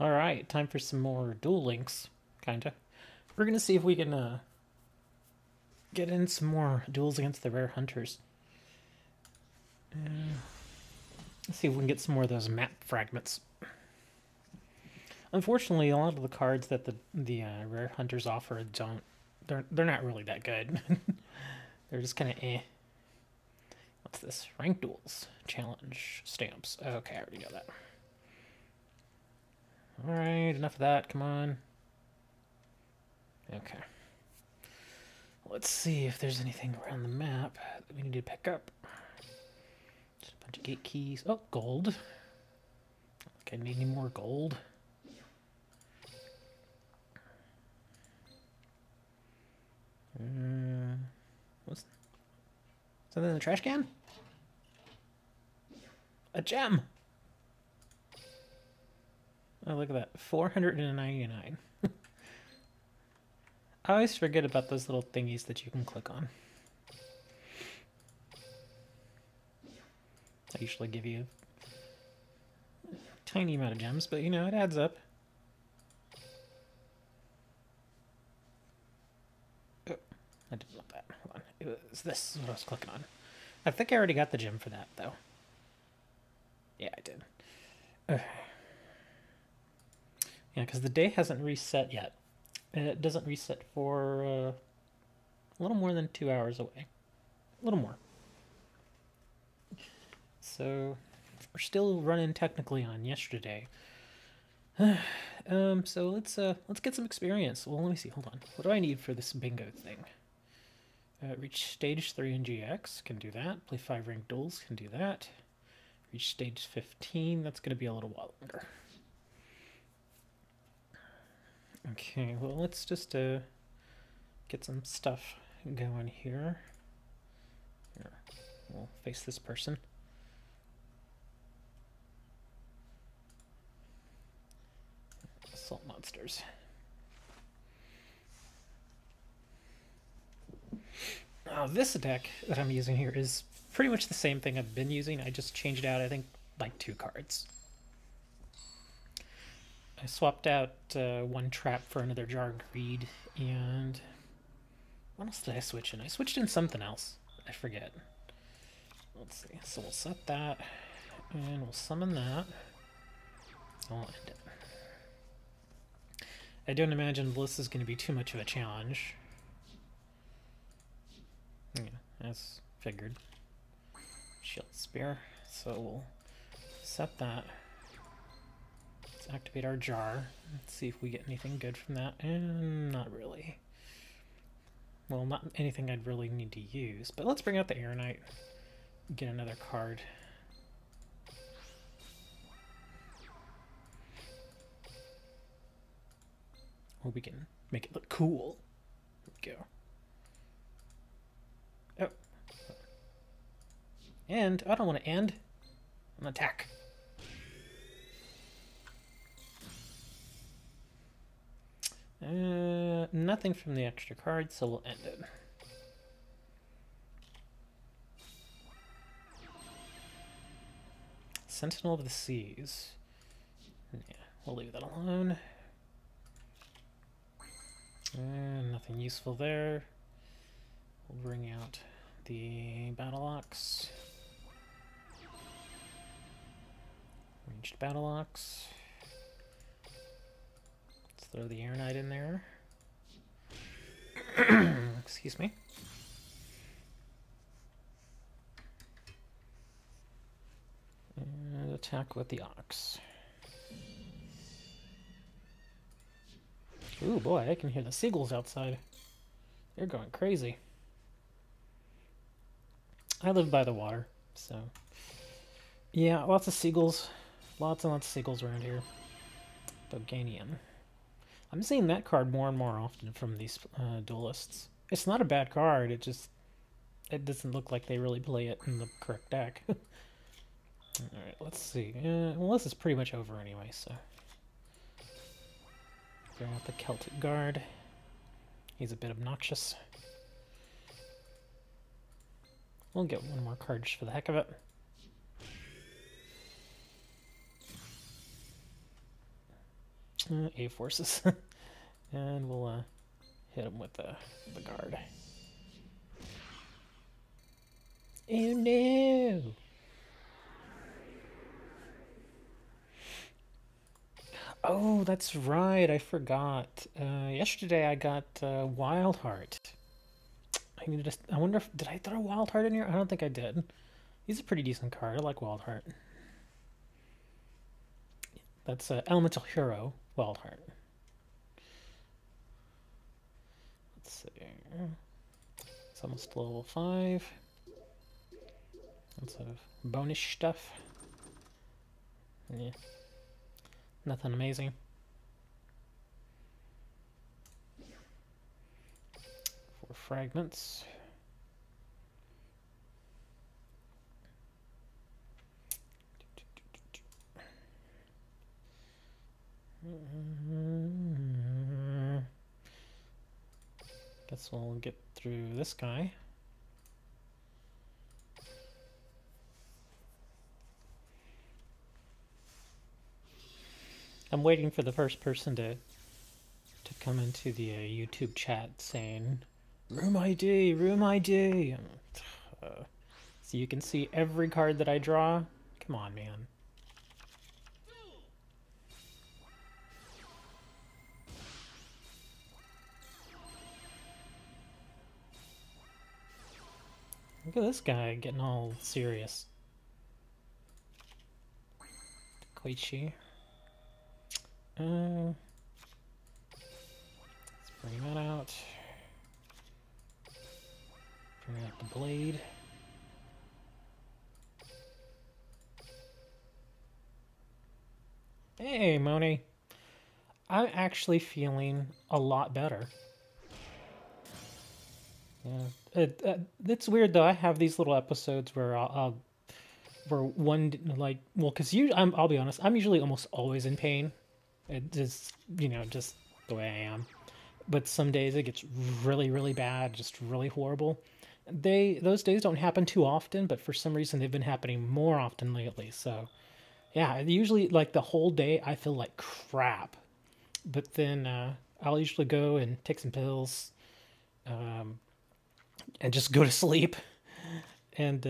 Alright, time for some more Duel Links, kinda. We're gonna see if we can get in some more duels against the rare hunters. Let's see if we can get some more of those map fragments. Unfortunately, a lot of the cards that the rare hunters offer don't. They're not really that good. They're just kind of eh. What's this? Rank duels challenge stamps. Okay, I already know that. All right, enough of that. Come on. Okay. Let's see if there's anything around the map that we need to pick up. Just a bunch of gate keys. Oh, gold. Okay, need any more gold? What's something in the trash can? A gem. Oh, look at that. 499. I always forget about those little thingies that you can click on. They usually give you a tiny amount of gems, but you know, it adds up. Oh, I didn't want that. Hold on. It was this what I was clicking on. I think I already got the gem for that, though. Yeah, I did. Yeah, because the day hasn't reset yet. And it doesn't reset for a little more than 2 hours away. A little more. So we're still running technically on yesterday. So let's get some experience. Well, let me see. Hold on. What do I need for this bingo thing? Reach stage 3 in GX. Can do that. Play 5 ranked duels. Can do that. Reach stage 15. That's going to be a little while longer. Okay, well, let's just get some stuff going here. Here, we'll face this person. Assault monsters. Now, this deck that I'm using here is pretty much the same thing I've been using. I just changed out, I think, like 2 cards. I swapped out one trap for another Jar of Greed, and what else did I switch in? I switched in something else. I forget. Let's see. So we'll set that, and we'll summon that. I'll end it. I don't imagine this is going to be too much of a challenge. Yeah, as figured. Shield Spear. So we'll set that. Let's activate our jar. Let's see if we get anything good from that. And not really. Well, not anything I'd really need to use. But let's bring out the Air Knight. Get another card. Or we can make it look cool. Here we go. Oh. And I don't want to end. I'm gonna attack. Nothing from the extra card, so we'll end it. Sentinel of the Seas. Yeah, we'll leave that alone. Nothing useful there. We'll bring out the Battle Ox. Ranged Battle Ox. Let's throw the Air Knight in there. Excuse me. And attack with the Ox. Ooh, boy, I can hear the seagulls outside. They're going crazy. I live by the water, so... Yeah, lots of seagulls. Lots and lots of seagulls around here. Boganian. I'm seeing that card more and more often from these duelists. It's not a bad card, it doesn't look like they really play it in the correct deck. Alright, let's see. Well, this is pretty much over anyway, so... Bring out the Celtic Guard. He's a bit obnoxious. We'll get one more card just for the heck of it. A-forces. And we'll hit him with the guard. Oh no! Oh, that's right. I forgot. Yesterday I got Wild Heart. I wonder if did I throw Wild Heart in here? I don't think I did. He's a pretty decent card. I like Wild Heart. That's Elemental Hero Wild Heart. Let's see. It's almost level 5. Lots of bonus stuff. Yeah. Nothing amazing. 4 fragments. Guess we'll get through this guy. I'm waiting for the first person to come into the YouTube chat saying, "Room ID, room ID." So you can see every card that I draw. Come on, man. Look at this guy getting all serious. Koichi. Let's bring that out. Bring out the blade. Hey, Moni. I'm actually feeling a lot better. Yeah, it's weird though. I have these little episodes where where one like, well, because I'll be honest, I'm usually almost always in pain. It just, just the way I am. But some days it gets really, really bad, just really horrible. Those days don't happen too often, but for some reason they've been happening more often lately. So, yeah, usually like the whole day I feel like crap. But then I'll usually go and take some pills, and just go to sleep. And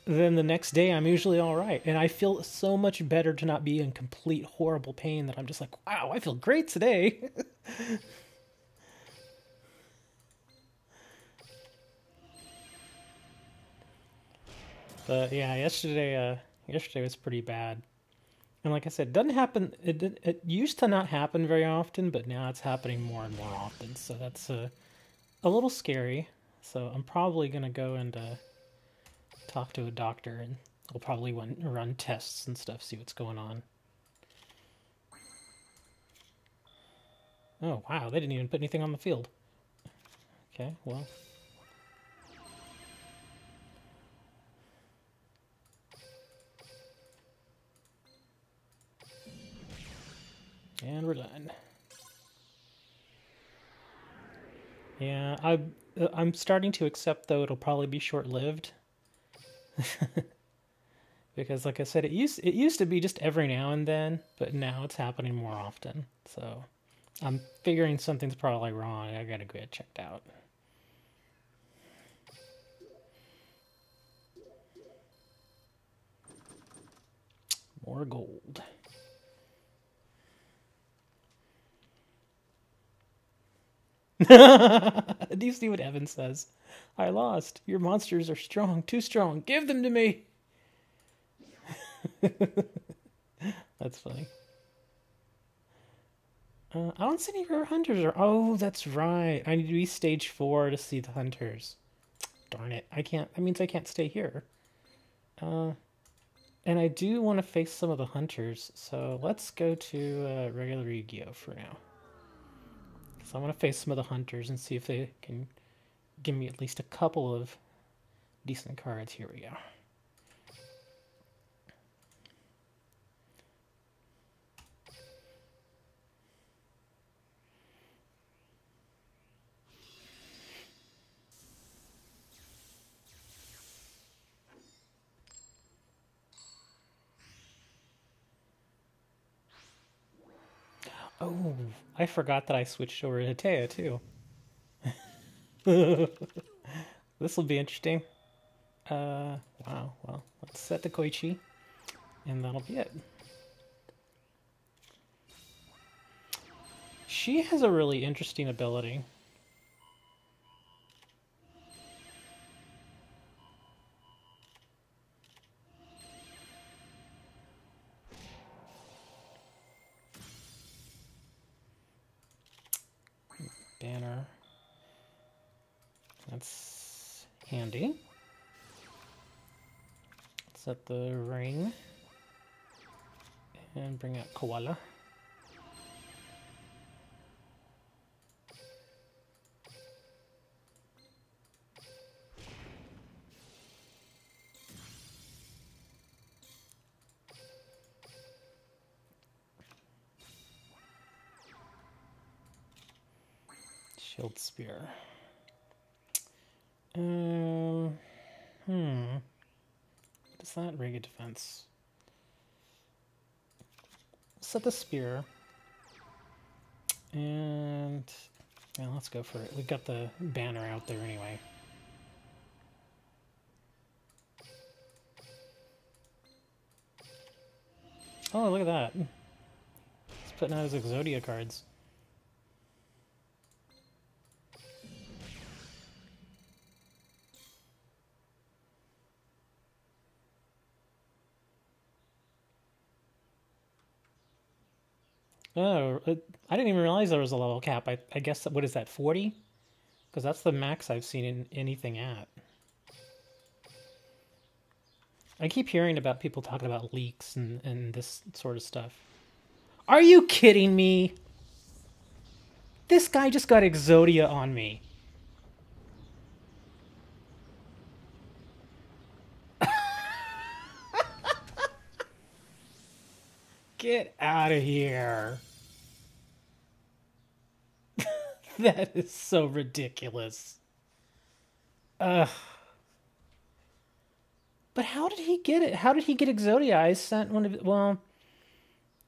then the next day I'm usually all right. And I feel so much better to not be in complete horrible pain that I'm just like, wow, I feel great today. But yeah, yesterday was pretty bad. And like I said, it doesn't happen. It used to not happen very often, but now it's happening more and more often. So that's a little scary. So I'm probably gonna go and talk to a doctor, and we'll probably run tests and stuff, see what's going on. Oh wow, they didn't even put anything on the field. Okay, well. And we're done. Yeah, I'm starting to accept, though, it'll probably be short-lived. Because, like I said, it used to be just every now and then, but now it's happening more often. So I'm figuring something's probably wrong. I gotta get checked out. More gold. Do you see what Evan says? I lost. Your monsters are strong. Too strong. Give them to me. That's funny. I don't see any rare hunters. Oh, that's right. I need to be stage 4 to see the hunters. Darn it. I can't. That means I can't stay here. And I do want to face some of the hunters. So let's go to regular Yugioh for now. So I want to face some of the hunters and see if they can give me at least a couple of decent cards. Here we go. Oh, I forgot that I switched over to Taya too. This will be interesting. Wow. Well, let's set the Koichi, and that'll be it. She has a really interesting ability. Banner. That's handy. Set the ring. And bring out Koala. Shield Spear. What is that? Ragged Defense. Set the Spear. And yeah, let's go for it. We've got the banner out there anyway. Oh, look at that. He's putting out his Exodia'd cards. Oh, I didn't even realize there was a level cap. I guess, what is that, 40? Because that's the max I've seen in anything at. I keep hearing about people talking about leaks and this sort of stuff. Are you kidding me? This guy just got Exodia on me. Get out of here. That is so ridiculous. Ugh. But how did he get it? How did he get Exodia? I sent one of it. Well,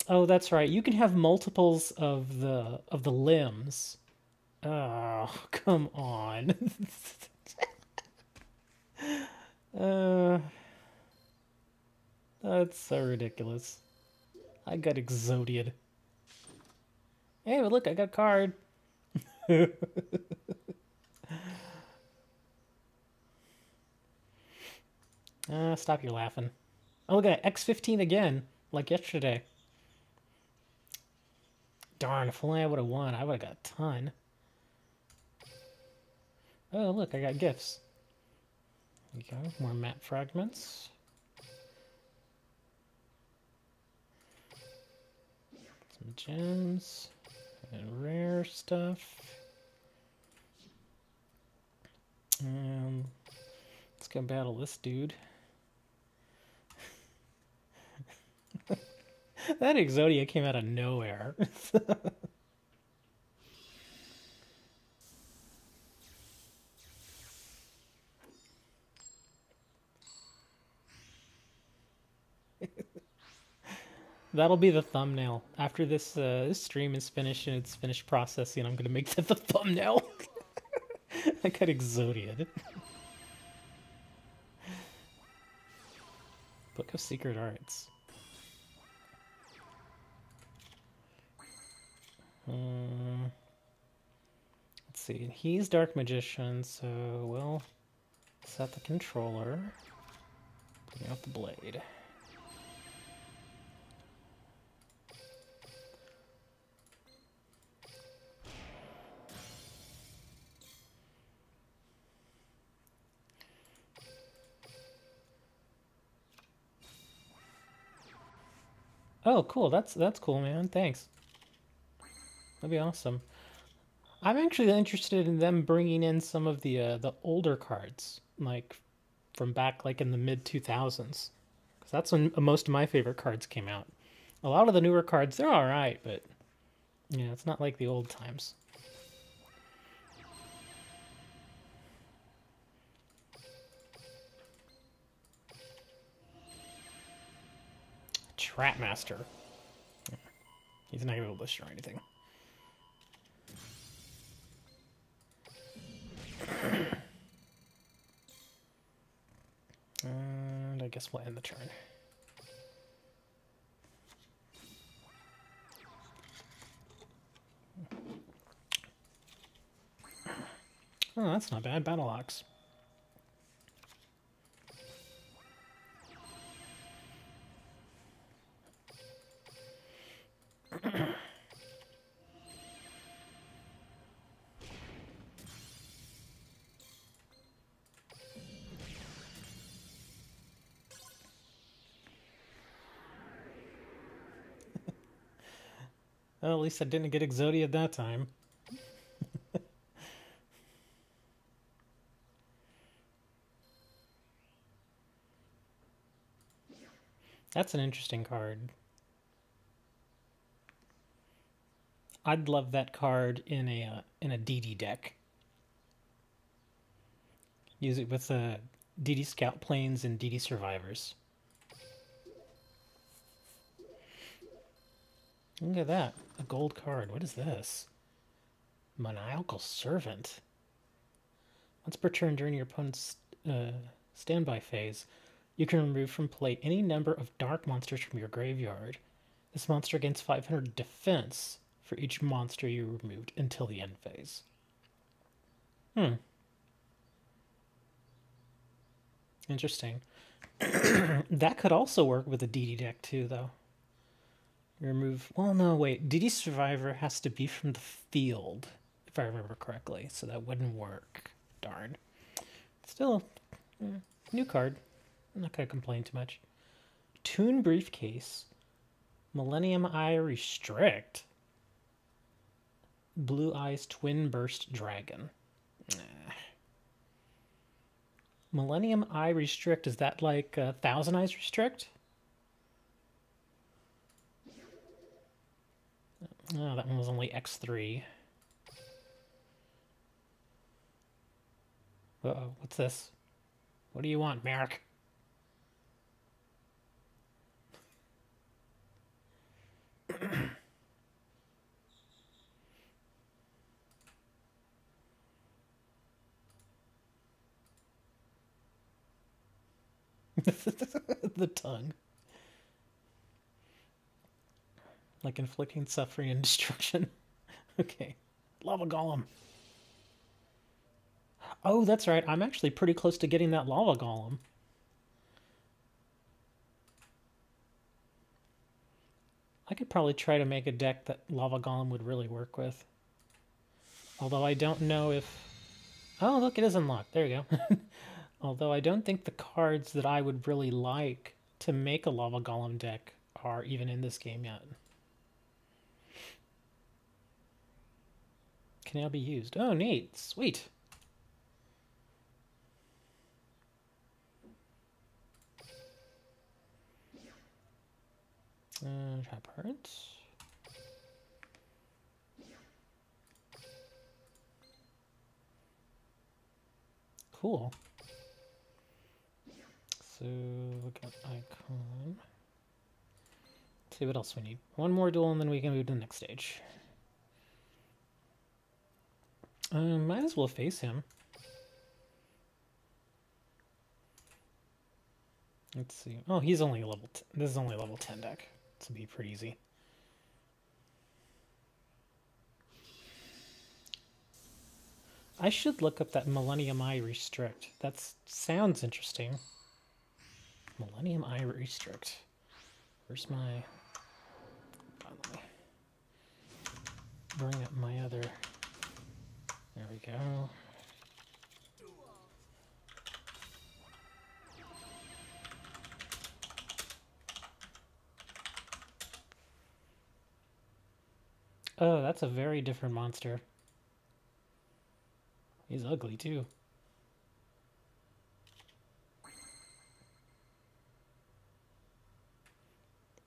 oh, that's right. You can have multiples of the limbs. Oh, come on. That's so ridiculous. I got Exodia'd. Hey, but look, I got a card. Stop your laughing. Oh, look at that. X15 again, like yesterday. Darn, if only I would have won, I would have got a ton. Oh, look, I got gifts. There you go. More map fragments. Some gems. And rare stuff. Let's go battle this dude. That Exodia came out of nowhere. That'll be the thumbnail. After this stream is finished and it's finished processing, I'm going to make that the thumbnail. I got Exodia'd. Book of Secret Arts. Let's see. He's Dark Magician, so we'll set the controller. Bring out the blade. Oh, cool. That's cool, man. Thanks. That'd be awesome. I'm actually interested in them bringing in some of the older cards, like from back like in the mid 2000s, because that's when most of my favorite cards came out. A lot of the newer cards, they're all right, but yeah, it's not like the old times. Trapmaster. He's not able to destroy anything. And I guess we'll end the turn. Oh, that's not bad. Battle Ox. Well, at least I didn't get Exodia'd that time. That's an interesting card. I'd love that card in a DD deck. Use it with DD Scout Planes and DD Survivors. Look at that. A gold card. What is this? Maniacal Servant. Once per turn during your opponent's standby phase, you can remove from play any number of dark monsters from your graveyard. This monster gains 500 defense for each monster you removed until the end phase. Interesting. That could also work with a DD deck too, though. Remove... Well, no, wait. DD Survivor has to be from the field, if I remember correctly, so that wouldn't work. Darn. Still, new card. I'm not going to complain too much. Toon Briefcase. Millennium Eye Restrict. Blue Eyes Twin Burst Dragon. Millennium Eye Restrict, is that like Thousand Eyes Restrict? Oh, that one was only X3. Uh-oh, what's this? What do you want, Merrick? The tongue. Like inflicting suffering and destruction. Okay. Lava Golem. Oh, that's right. I'm actually pretty close to getting that Lava Golem. I could probably try to make a deck that Lava Golem would really work with. Although I don't know if... Oh, look, it is unlocked. There you go. Although I don't think the cards that I would really like to make a Lava Golem deck are even in this game yet. Can now be used. Oh, neat. Sweet. Trap hearts. Cool. So, look at icon. Let's see what else we need. One more duel and then we can move to the next stage. Might as well face him. Let's see. Oh, he's only level 10. This is only a level 10 deck. This will be pretty easy. I should look up that Millennium Eye Restrict. That sounds interesting. Millennium Eye Restrict. Where's my... Let me bring up my other... There we go. Oh, that's a very different monster. He's ugly, too.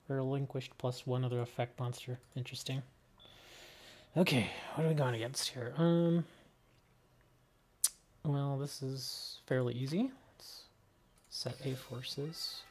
Relinquished plus one other effect monster. Interesting. Okay, what are we going against here? Well, this is fairly easy. Let's set A forces.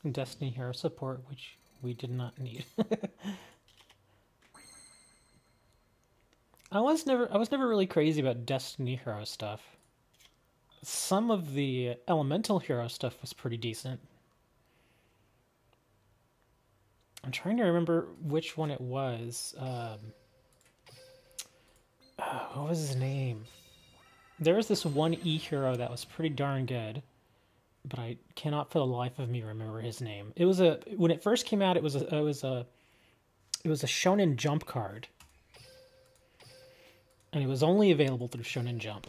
Destiny Hero support, which we did not need. I was never really crazy about Destiny Hero stuff. Some of the Elemental Hero stuff was pretty decent. I'm trying to remember which one it was. What was his name? There was this one E-hero that was pretty darn good, but I cannot for the life of me remember his name. It was when it first came out, it was a Shonen Jump card, and it was only available through Shonen Jump,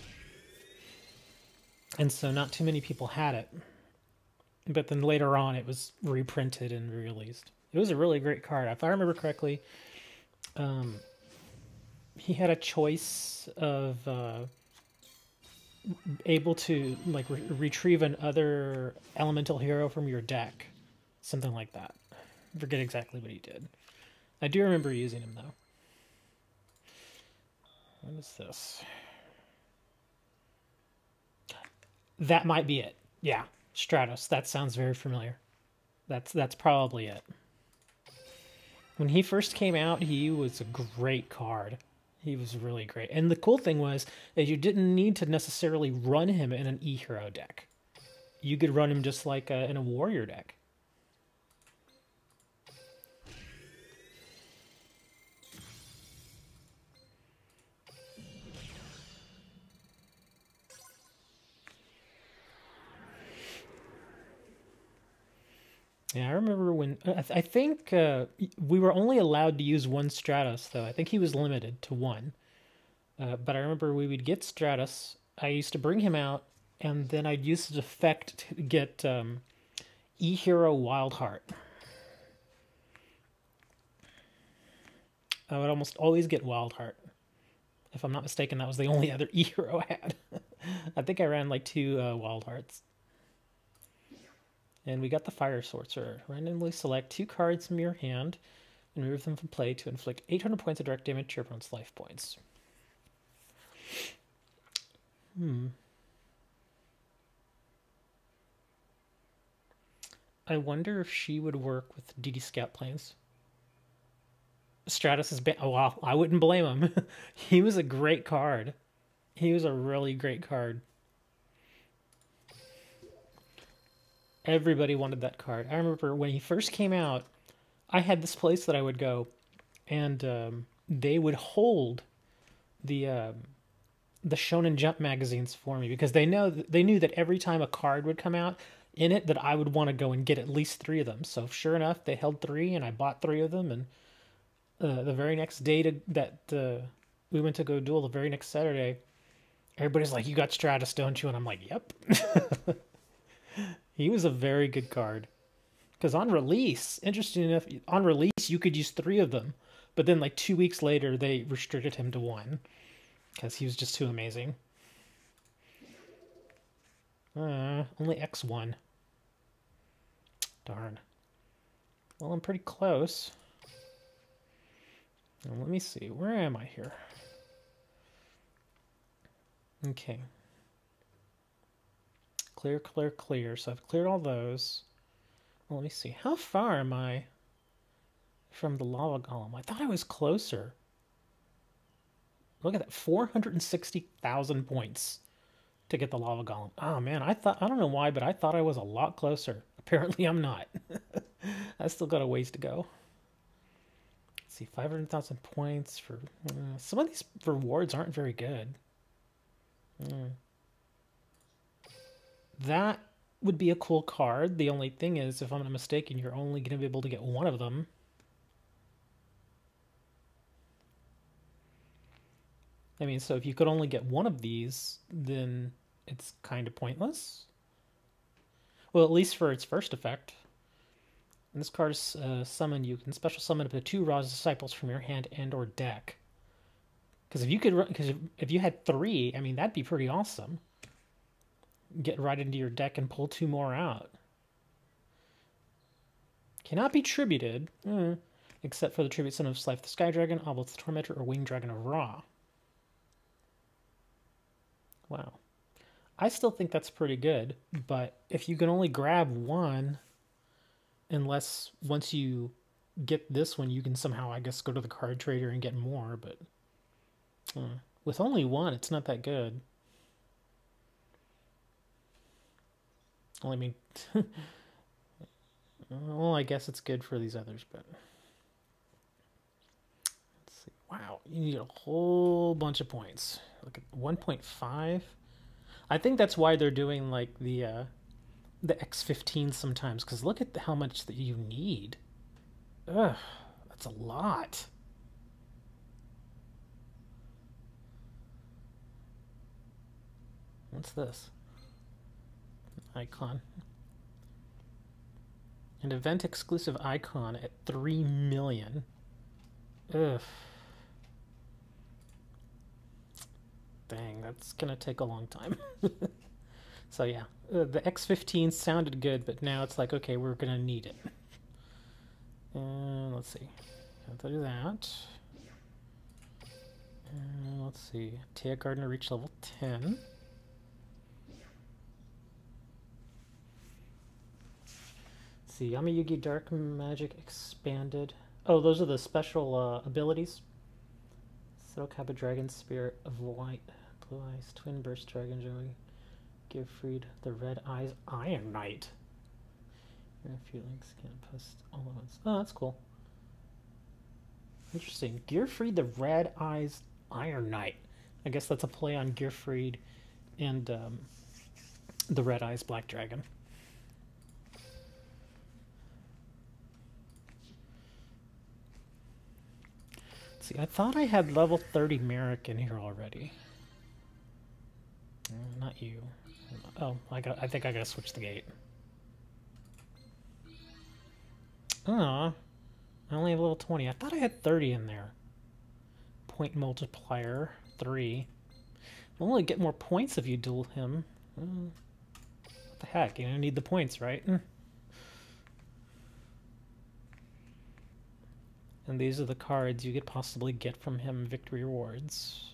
and so not too many people had it. But then later on, it was reprinted and re-released. It was a really great card, if I remember correctly. He had a choice of able to like retrieve another elemental hero from your deck, something like that. I forget exactly what he did. I do remember using him though. What is this? That might be it. Yeah, Stratos. That sounds very familiar. That's probably it. When he first came out, he was a great card. He was really great. And the cool thing was that you didn't need to necessarily run him in an E-hero deck. You could run him just like in a warrior deck. Yeah, I remember when... I think we were only allowed to use one Stratos, though. I think he was limited to one. But I remember we would get Stratos. I used to bring him out, and then I'd use his effect to get E-Hero Wildheart. I would almost always get Wildheart. If I'm not mistaken, that was the only other E-Hero I had. I think I ran like 2 Wildhearts. And we got the Fire Sorcerer. Randomly select 2 cards from your hand and remove them from play to inflict 800 points of direct damage to your opponent's life points. I wonder if she would work with DD Scout planes. Stratos is... Oh, wow, I wouldn't blame him. He was a great card. He was a really great card. Everybody wanted that card. I remember when he first came out, I had this place that I would go, and they would hold the Shonen Jump magazines for me because they knew that every time a card would come out in it, that I would want to go and get at least 3 of them. So sure enough, they held 3, and I bought 3 of them. And the very next day that we went to go duel, the very next Saturday, everybody's like, "You got Stratos, don't you?" And I'm like, "Yep." He was a very good card. Because on release, interesting enough, on release you could use 3 of them. But then like 2 weeks later, they restricted him to 1. Because he was just too amazing. Only X1. Darn. Well, I'm pretty close. Now, let me see. Where am I here? Okay. Clear, clear, clear. So I've cleared all those. Well, let me see. How far am I from the lava golem? I thought I was closer. Look at that. 460,000 points to get the lava golem. Oh, man. I don't know why, but I thought I was a lot closer. Apparently, I'm not. I still got a ways to go. Let's see. 500,000 points for... some of these rewards aren't very good. That would be a cool card. The only thing is, if I'm not mistaken, you're only going to be able to get 1 of them. I mean, so if you could only get 1 of these, then it's kind of pointless. Well, at least for its first effect. And this card's summon. You can special summon up to 2 Ra's Disciples from your hand and or deck. Because if you had 3, I mean, that'd be pretty awesome. Get right into your deck and pull 2 more out. Cannot be tributed, except for the tribute son of Slife the Sky Dragon, Obelisk the Tormentor, or Winged Dragon of Ra. Wow. I still think that's pretty good, but if you can only grab 1, Unless once you get this one, you can somehow, I guess, go to the card trader and get more, but with only one, it's not that good. Well, I mean, well, I guess it's good for these others, but let's see. Wow, you need a whole bunch of points. Look at 1.5. I think that's why they're doing like the X15 sometimes, because look at how much that you need. Ugh, that's a lot. What's this? Icon. An event exclusive icon at 3 million. Ugh. Dang, that's gonna take a long time. So yeah, the X15 sounded good, but now it's like, okay, we're gonna need it. Let's see. Have to do that. Let's see. Tia Gardner reached level 10. Let's see. Yugioh Dark Magic expanded. Oh, those are the special abilities. Silkhabit Dragon Spirit of Light, Blue Eyes, Twin Burst Dragon Joey, Gearfried, the Red Eyes Iron Knight. Your feelings can't post all at once. Oh, that's cool. Interesting. Gearfried, the Red Eyes Iron Knight. I guess that's a play on Gearfried and the Red Eyes Black Dragon. See, I thought I had level 30 Merrick in here already. Not you. Oh, I think I gotta switch the gate. I only have level 20. I thought I had 30 in there. Point multiplier 3. I'll only get more points if you duel him. What the heck? You need the points, right? And these are the cards you could possibly get from him, victory rewards.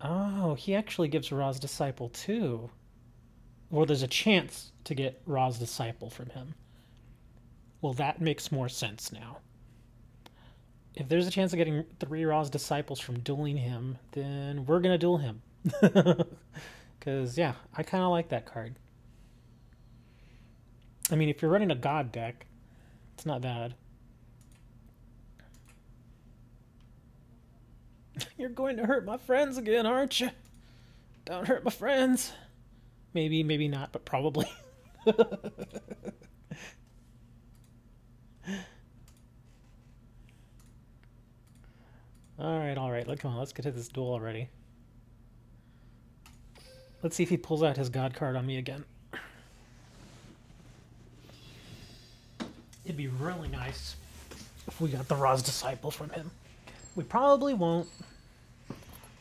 Oh, he actually gives Ra's Disciple too. Or there's a chance to get Ra's Disciple from him. Well, that makes more sense now. If there's a chance of getting 3 Ra's Disciples from dueling him, then we're going to duel him. Because, yeah, I kind of like that card. I mean, if you're running a God deck, it's not bad. You're going to hurt my friends again, aren't you? Don't hurt my friends. Maybe, maybe not, but probably. All right. Come on, let's get to this duel already. Let's see if he pulls out his God card on me again. It'd be really nice if we got the Ra's Disciple from him. We probably won't,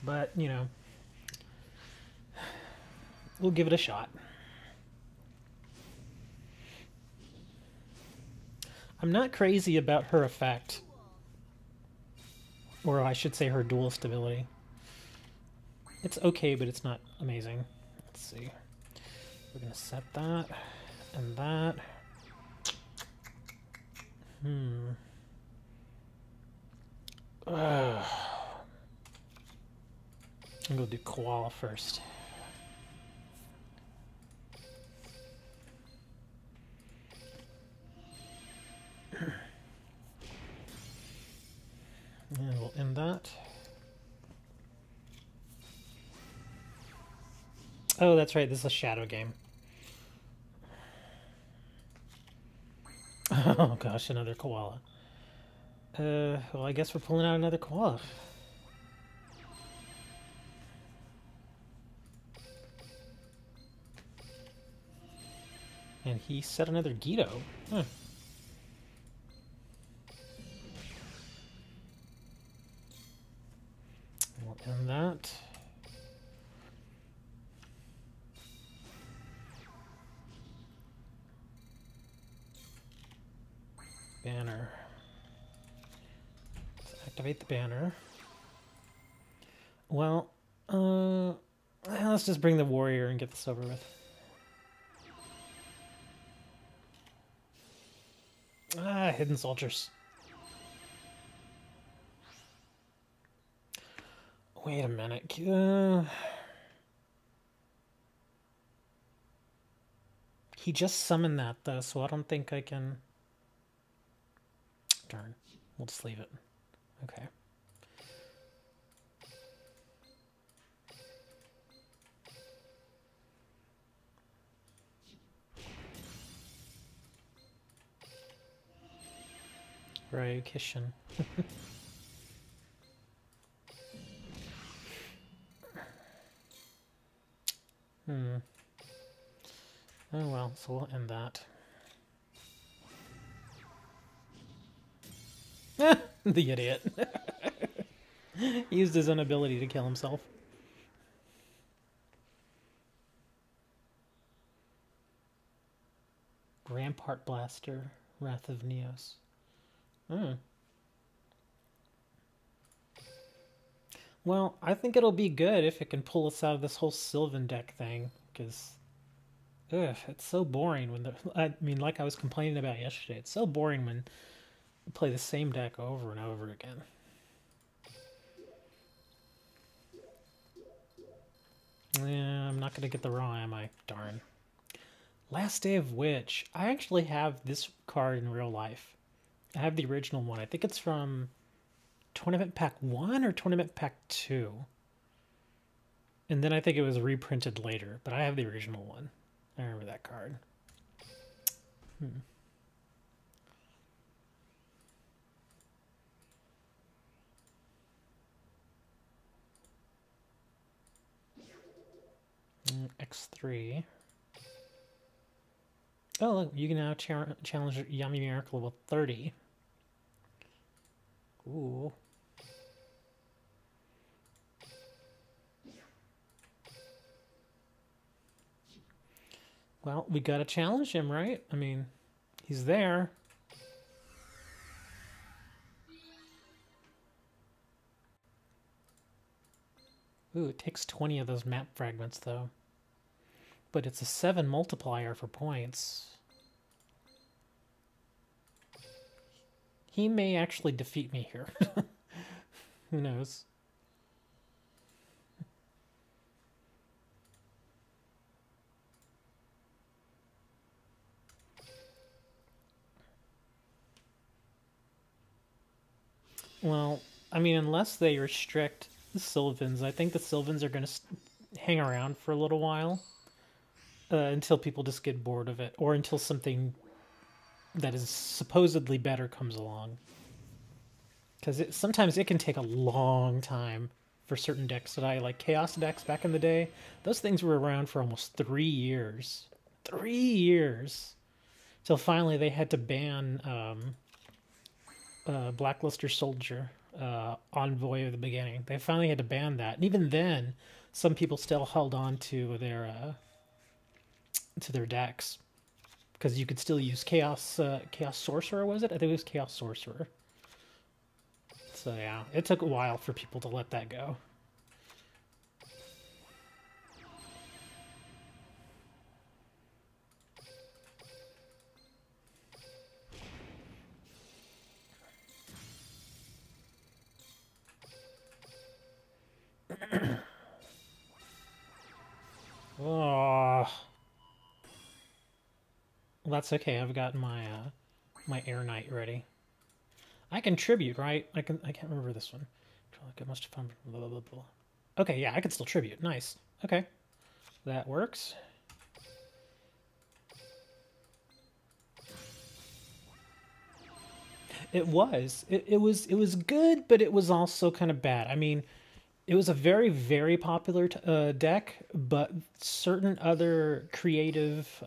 but, you know, we'll give it a shot. I'm not crazy about her effect. Or I should say her dual stability. It's okay, but it's not amazing. Let's see. We're going to set that and that. I'm going to do Koala first. And we'll end that. Oh, that's right. This is a shadow game. Oh gosh, another koala. Well, I guess we're pulling out another koala. And he set another Gito. Huh. We'll end that. Banner. Let's activate the banner. Well, let's just bring the warrior and get this over with. hidden soldiers. Wait a minute. He just summoned that, though, so I don't think I can... Darn. We'll just leave it. Okay. Right, Kishin. Oh well, so we'll end that. The idiot. He used his own ability to kill himself. Rampart Blaster, Wrath of Neos. Well, I think it'll be good if it can pull us out of this whole Sylvan deck thing, because it's so boring when I mean, like I was complaining about yesterday, it's so boring when you play the same deck over and over again. Yeah, I'm not gonna get the raw, am I? Darn. Last Day of Witch. I actually have this card in real life. I have the original one. I think it's from Tournament Pack 1 or Tournament Pack 2. And then I think it was reprinted later, but I have the original one. I remember that card. X3. Oh, look, you can now challenge Yummy Miracle level 30. Ooh. Well, we gotta challenge him, right? I mean, he's there. Ooh, it takes 20 of those map fragments, though. But it's a 7 multiplier for points. He may actually defeat me here. Who knows? Well, I mean, unless they restrict the Sylvans, I think the Sylvans are going to hang around for a little while. Until people just get bored of it. Or until something that is supposedly better comes along. Because sometimes it can take a long time for certain decks that I like. Chaos decks back in the day, those things were around for almost 3 years. 3 years! Till finally they had to ban Blackluster Soldier, Envoy of the Beginning. They finally had to ban that. And even then, some people still held on to their decks. Because you could still use Chaos Sorcerer, was it? I think it was Chaos Sorcerer. So yeah, it took a while for people to let that go. Oh. Well, that's okay. I've got my my Air Knight ready. I can tribute, right? I can't remember this one. Get much fun. Blah, blah, blah, blah. Okay, yeah, I can still tribute. Nice. Okay, that works. It was. It was good, but it was also kind of bad. I mean, it was a very, very popular deck, but certain other creative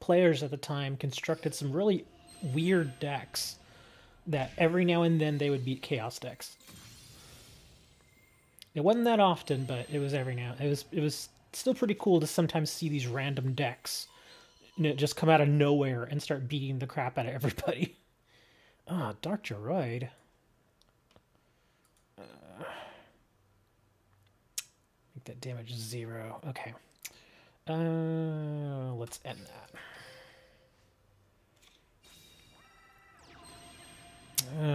players at the time constructed some really weird decks that every now and then they would beat Chaos decks. It wasn't that often, but it was every now. It was still pretty cool to sometimes see these random decks, just come out of nowhere and start beating the crap out of everybody. Ah, Dark Droid. Make that damage 0. Okay. Let's end that.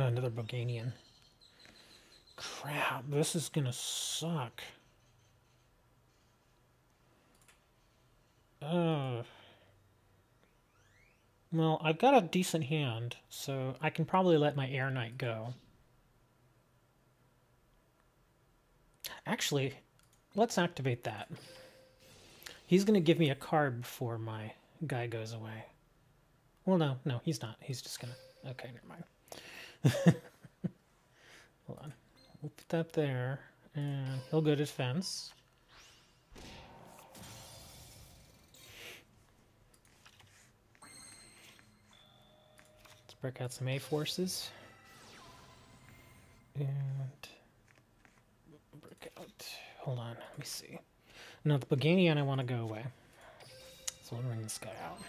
another Boganian. Crap, this is gonna suck. Well, I've got a decent hand, so I can probably let my Air Knight go. Actually, let's activate that. He's going to give me a card before my guy goes away. Well, no, he's not. He's just going to... Okay, never mind. Hold on. We'll put that there, and he'll go to defense. Let's break out some A-forces. And... break out... Hold on, let me see. No, the Boganian I want to go away. So I'll bring this guy out.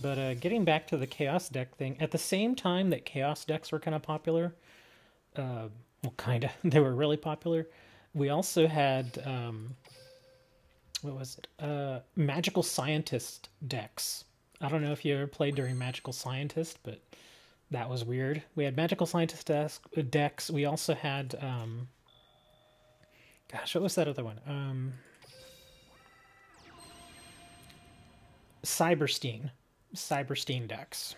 But getting back to the Chaos deck thing, at the same time that Chaos decks were kind of popular, well, kind of, they were really popular, we also had, what was it, Magical Scientist decks. I don't know if you ever played during Magical Scientist, but that was weird. We had Magical Scientist decks. We also had, gosh, what was that other one? Cyberstein decks.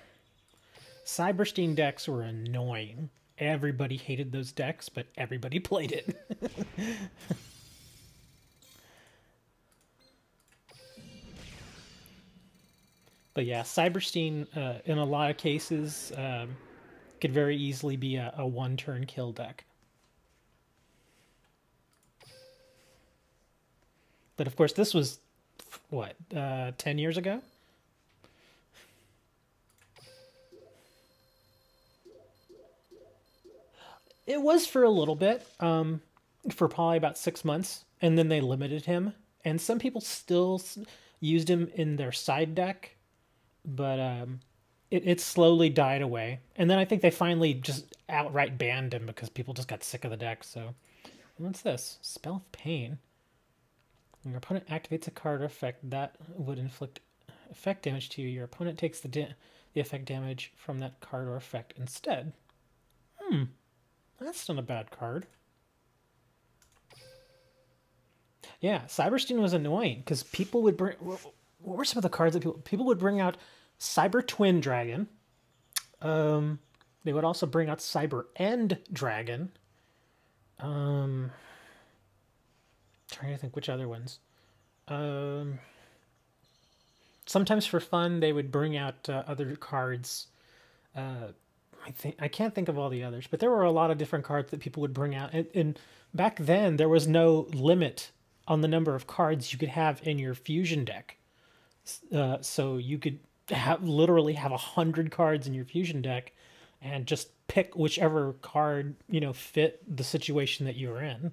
Cyberstein decks were annoying. Everybody hated those decks, but everybody played it. But yeah, Cyberstein, in a lot of cases, could very easily be a one-turn kill deck. But of course, this was, what, 10 years ago? It was for a little bit, for probably about 6 months, and then they limited him. And some people still used him in their side deck, but it slowly died away. And then I think they finally just outright banned him because people just got sick of the deck. So, what's this? Spell of Pain. When your opponent activates a card or effect that would inflict effect damage to you, your opponent takes the effect damage from that card or effect instead. That's not a bad card. Yeah, Cyberstein was annoying because people would bring... What were some of the cards that people would bring out? Cyber Twin Dragon. They would also bring out Cyber End Dragon. Trying to think which other ones. Sometimes for fun, they would bring out other cards. I can't think of all the others, but there were a lot of different cards that people would bring out. And back then, there was no limit on the number of cards you could have in your fusion deck. So you could literally have 100 cards in your fusion deck and just pick whichever card, fit the situation that you were in.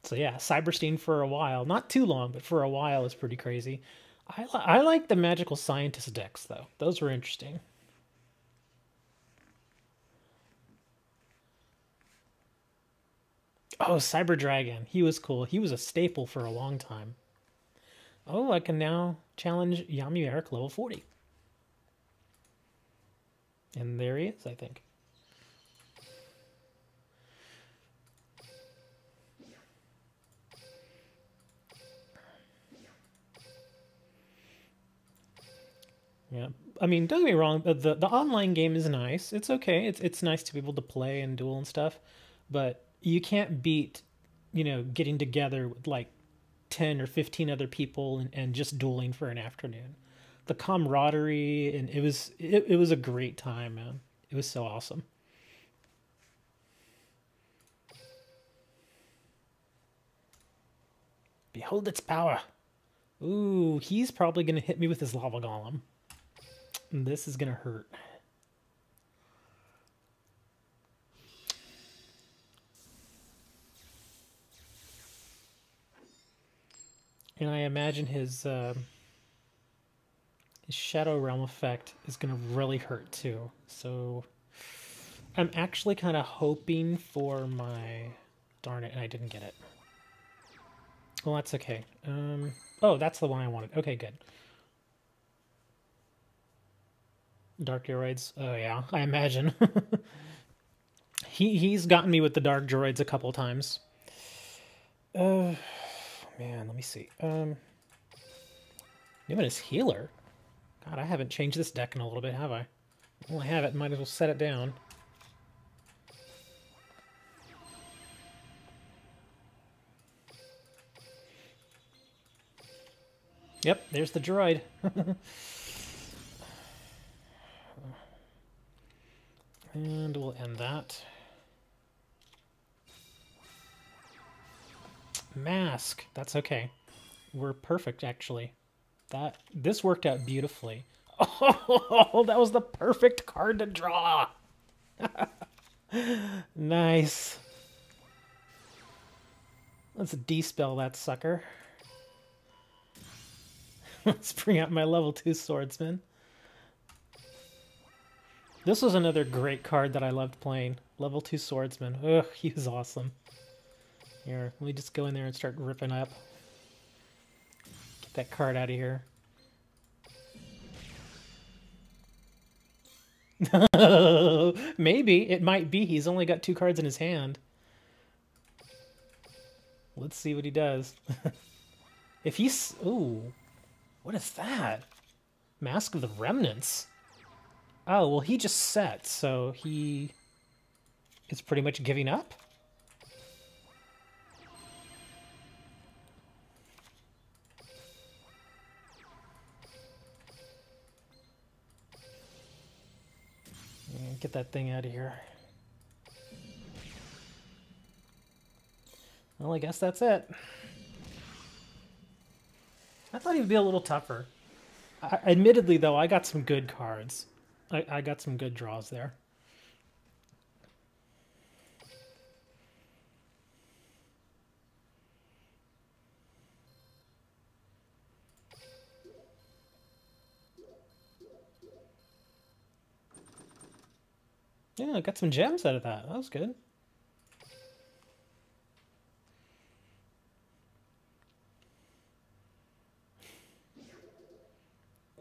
So yeah, Cyberstein for a while, not too long, but for a while is pretty crazy. I like the Magical Scientist decks, though. Those were interesting. Oh, Cyber Dragon. He was cool. He was a staple for a long time. Oh, I can now challenge Yamu Eric level 40. And there he is, I think. Yeah, I mean, don't get me wrong. The online game is nice. It's okay. It's nice to be able to play and duel and stuff, but you can't beat, getting together with like 10 or 15 other people and just dueling for an afternoon. The camaraderie, and it was a great time, man. It was so awesome. Behold its power. Ooh, he's probably gonna hit me with his lava golem. This is gonna hurt. And I imagine his Shadow Realm effect is gonna really hurt too. So I'm actually kind of hoping for my Darn it, and I didn't get it. Well, that's okay. Oh, that's the one I wanted. Okay, good. Dark droids. Oh yeah, I imagine. He's gotten me with the dark droids a couple times. Man, let me see. Numinous Healer. God, I haven't changed this deck in a little bit, have I? Well, I have it. Might as well set it down. Yep, there's the droid. And we'll end that. Mask. That's okay. We're perfect, actually. This worked out beautifully. Oh, that was the perfect card to draw. Nice. Let's de-spell that sucker. Let's bring out my level 2 swordsman. This was another great card that I loved playing. Level 2 swordsman. Ugh, he was awesome. Here, let me just go in there and start ripping up. Get that card out of here. Maybe. It might be. He's only got 2 cards in his hand. Let's see what he does. If he's... Ooh. What is that? Mask of the Remnants. Oh, well, he just set, so he is pretty much giving up? Get that thing out of here. Well, I guess that's it. I thought he would be a little tougher. Admittedly, though, I got some good cards. I got some good draws there. Yeah, I got some gems out of that. That was good.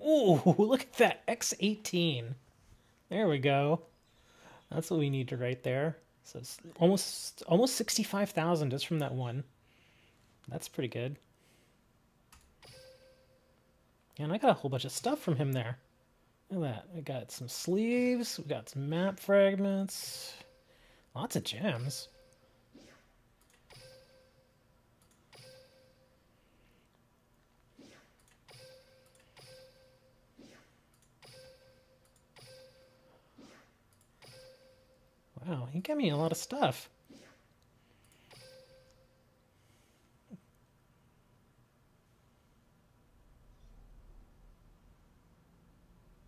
Ooh, look at that. X18. There we go. That's what we need to write there. So it's almost 65,000 just from that one. That's pretty good. And I got a whole bunch of stuff from him there. Look at that. We got some sleeves. We got some map fragments. Lots of gems. Wow, he gave me a lot of stuff.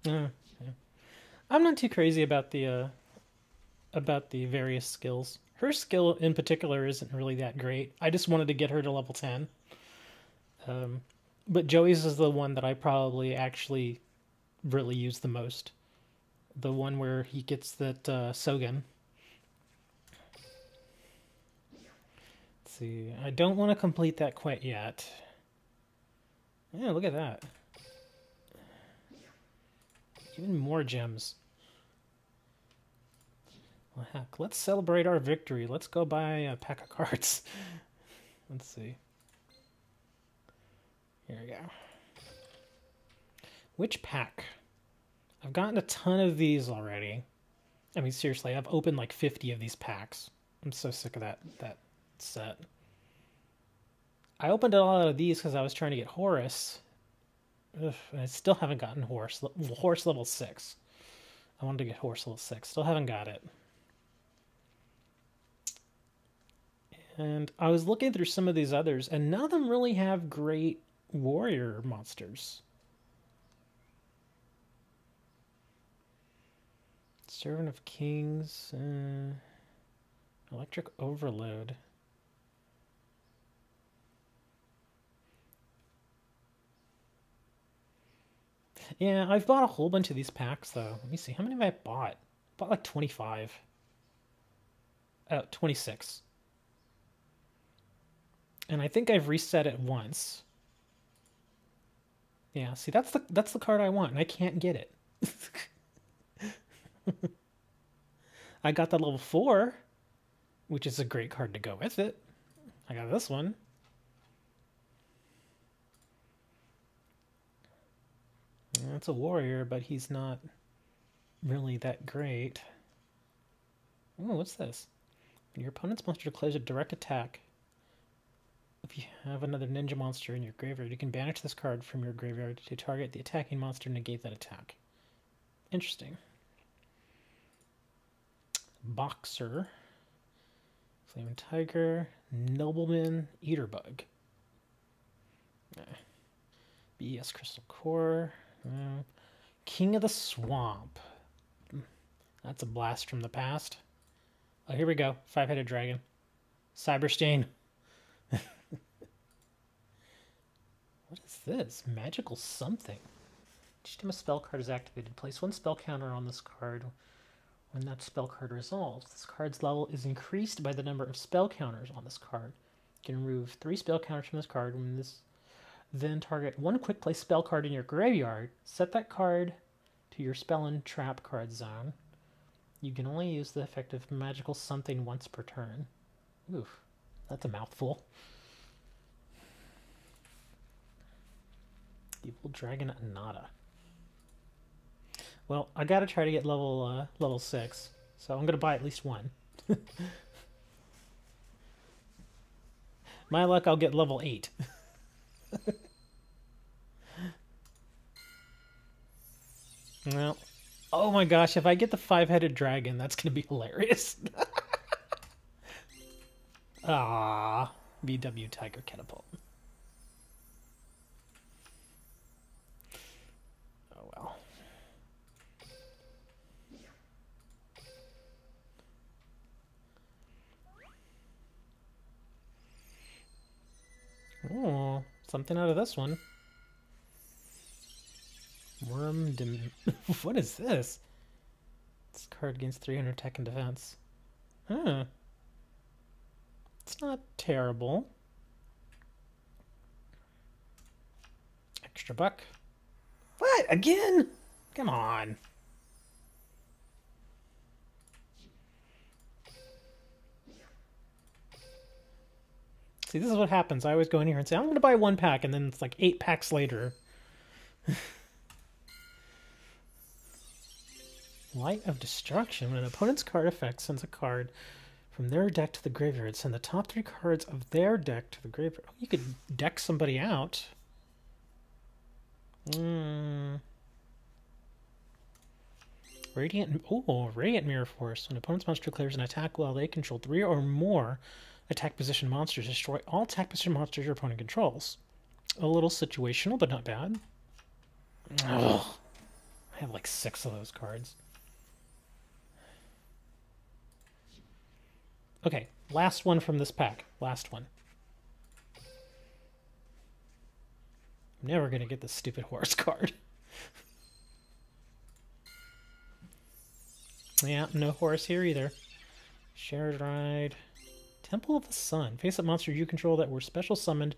Yeah. I'm not too crazy about the various skills. Her skill in particular isn't really that great. I just wanted to get her to level 10. But Joey's is the one that I probably actually really use the most. The one where he gets that Sogan. Let's see. I don't want to complete that quite yet. Yeah, look at that. Even more gems. Well, heck, let's celebrate our victory. Let's go buy a pack of cards. Let's see. Here we go. Which pack? I've gotten a ton of these already. I mean, seriously, I've opened like 50 of these packs. I'm so sick of that set. I opened a lot of these because I was trying to get Horus. Ugh, I still haven't gotten Horse level 6. I wanted to get Horse level 6. Still haven't got it. And I was looking through some of these others, and none of them really have great warrior monsters. Servant of Kings. Electric Overload. Yeah, I've bought a whole bunch of these packs, though. Let me see. How many have I bought? I bought like 25. Oh, 26. And I think I've reset it once. Yeah, see, that's the card I want, and I can't get it. I got the level 4, which is a great card to go with it. I got this one. That's a warrior, but he's not really that great. Oh, what's this? When your opponent's monster declares a direct attack, if you have another ninja monster in your graveyard, you can banish this card from your graveyard to target the attacking monster and negate that attack. Interesting. Boxer. Flame Tiger. Nobleman. Eaterbug. BES Crystal Core. King of the Swamp. That's a blast from the past. Oh, here we go. 5-headed dragon. Cyberstain. What is this? Magical something. Each time a spell card is activated, place 1 spell counter on this card. When that spell card resolves, this card's level is increased by the number of spell counters on this card. You can remove 3 spell counters from this card. Then target 1 quick play spell card in your graveyard. Set that card to your spell and trap card zone. You can only use the effect of magical something once per turn. Oof, that's a mouthful. Evil Dragon Nada. Well, I gotta try to get level 6, so I'm gonna buy at least one. My luck, I'll get level 8. Well, oh my gosh, if I get the 5-headed dragon, that's gonna be hilarious. Ah, BW Tiger Catapult. Oh well. Oh, something out of this one. What is this? This card gains 300 attack and defense. Huh. It's not terrible. Extra buck. What? Again? Come on. See, this is what happens. I always go in here and say, I'm going to buy 1 pack, and then it's like 8 packs later. Light of Destruction. When an opponent's card effect sends a card from their deck to the graveyard, send the top 3 cards of their deck to the graveyard. Oh, you could deck somebody out. Radiant Mirror Force. When an opponent's monster declares an attack while they control 3 or more attack position monsters, destroy all attack position monsters your opponent controls. A little situational, but not bad. Ugh. I have like 6 of those cards. Okay, last one from this pack. Last one. I'm never going to get this stupid horse card. Yeah, no horse here either. Shared Ride. Temple of the Sun. Face up monsters you control that were special summoned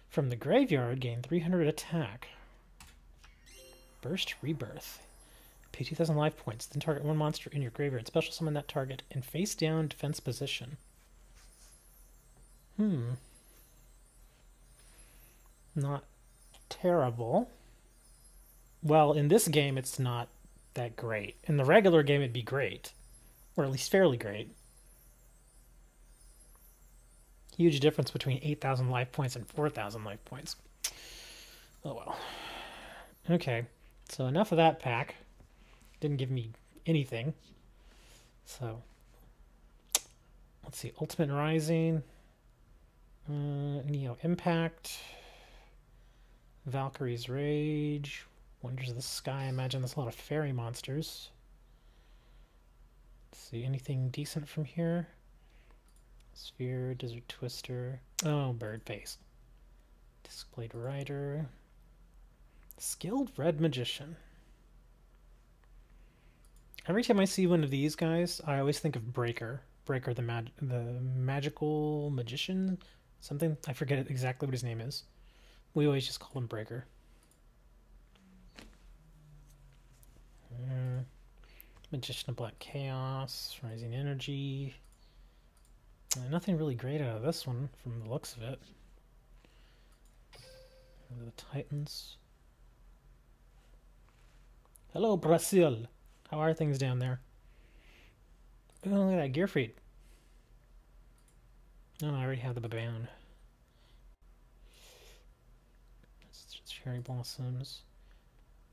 from the graveyard. Gain 300 attack. Burst Rebirth. Pay 2,000 life points. Then target 1 monster in your graveyard. Special summon that target in face down defense position. Not terrible. Well, in this game, it's not that great. In the regular game, it'd be great. Or at least fairly great. Huge difference between 8,000 life points and 4,000 life points. Oh well. Okay, so enough of that pack. Didn't give me anything. So, let's see. Ultimate Rising. Neo Impact. Valkyrie's Rage. Wonders of the Sky. I imagine there's a lot of fairy monsters. Let's see. Anything decent from here? Sphere, Desert Twister. Oh, Bird Face. Displayed Rider. Skilled Red Magician. Every time I see one of these guys, I always think of Breaker. Breaker, the magical magician Something, I forget exactly what his name is. We always just call him Breaker. Magician of Black Chaos, Rising Energy. Nothing really great out of this one from the looks of it. The Titans. Hello, Brazil. How are things down there? Oh, look at that Gearfried. No, I already have the baboon. Cherry Blossoms.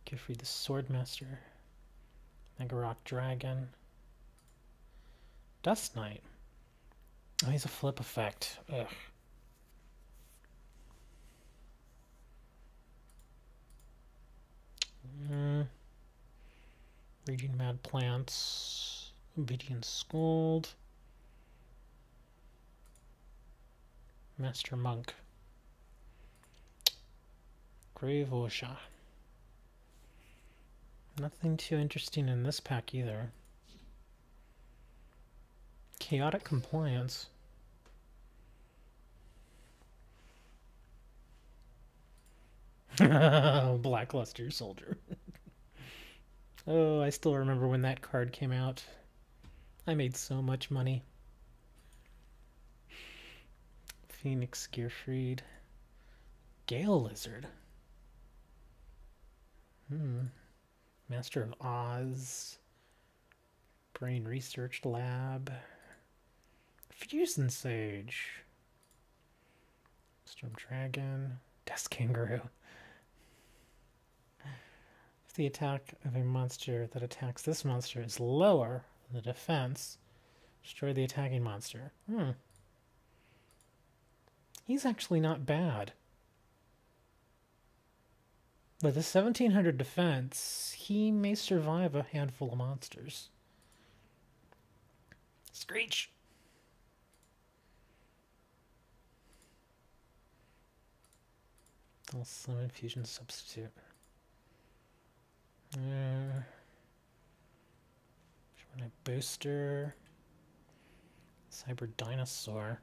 Gearfried the Swordmaster. Mega Rock Dragon. Dust Knight. Oh, he's a flip effect. Ugh. Raging Mad Plants. Obedient Scold. Master Monk. Grave Osha. Nothing too interesting in this pack either. Chaotic Compliance. Blackluster Soldier. Oh, I still remember when that card came out. I made so much money. Phoenix Gearfried. Gale Lizard. Master of Oz. Brain Research Lab. Fusion Sage. Storm Dragon. Death Kangaroo. If the attack of a monster that attacks this monster is lower than the defense, destroy the attacking monster. He's actually not bad. With a 1700 defense, he may survive a handful of monsters. Screech! I'll summon Fusion Substitute. Booster. Cyber Dinosaur.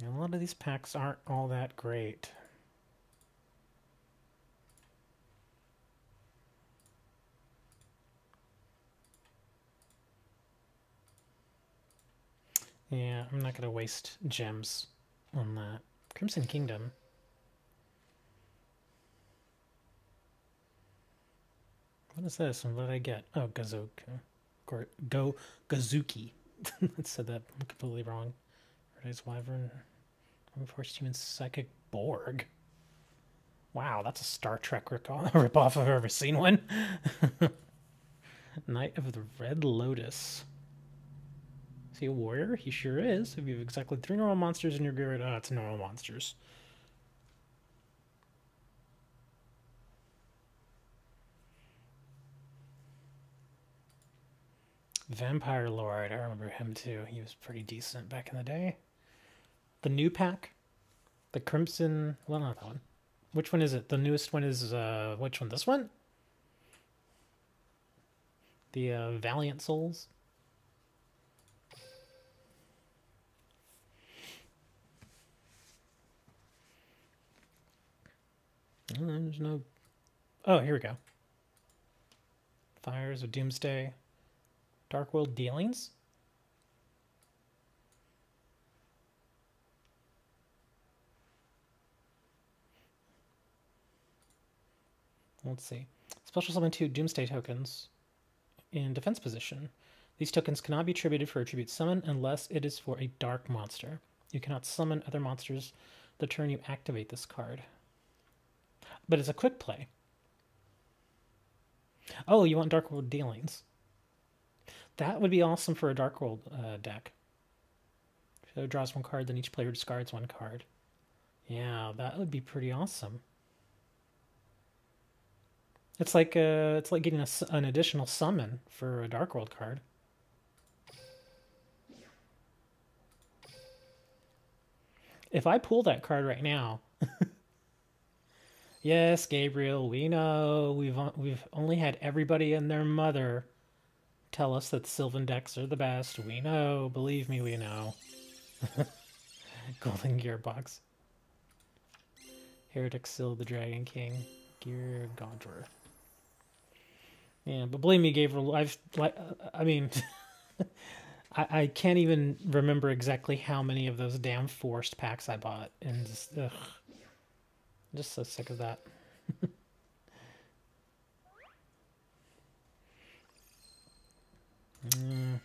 A lot of these packs aren't all that great. Yeah, I'm not going to waste gems on that. Crimson Kingdom. What is this? And what did I get? Oh, Gazuki. I said that completely wrong. Paradise Wyvern. Reinforced Human Psychic Borg. Wow, that's a Star Trek ripoff if I've ever seen one. Knight of the Red Lotus. Is he a warrior? He sure is. If you have exactly 3 normal monsters in your graveyard, it's normal monsters. Vampire Lord, I remember him too. He was pretty decent back in the day. The new pack, the Crimson, well, not that one. Which one is it? The newest one is, which one? This one? The Valiant Souls? There's no... Oh, here we go. Fires of Doomsday. Dark World Dealings? Let's see. Special summon 2 Doomsday tokens in defense position. These tokens cannot be attributed for a tribute summon unless it is for a dark monster. You cannot summon other monsters the turn you activate this card. But it's a quick play. Oh, you want Dark World Dealings. That would be awesome for a Dark World deck. So it draws 1 card, then each player discards 1 card. Yeah, that would be pretty awesome. It's like getting an additional summon for a Dark World card. If I pull that card right now, Yes, Gabriel, we know. We've only had everybody and their mother tell us that Sylvan decks are the best. We know. Believe me, we know. Golden Gearbox. Heretic Syl, the Dragon King. Gear Godra. Yeah, but believe me, Gabriel, I mean, I can't even remember exactly how many of those damn forced packs I bought, and just, ugh, I'm just so sick of that.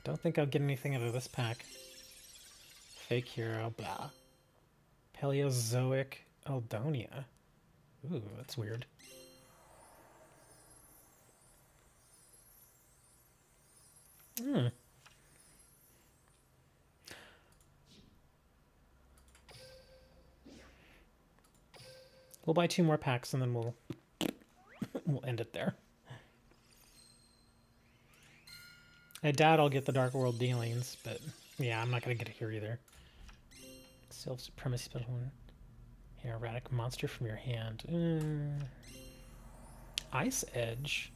Don't think I'll get anything out of this pack. Fake hero, blah. Paleozoic Eldonia. Ooh, that's weird. We'll buy 2 more packs and then we'll end it there. I doubt I'll get the Dark World dealings, but yeah, I'm not gonna get it here either. Self Supremacy Special one. Here, erratic monster from your hand. Ice Edge.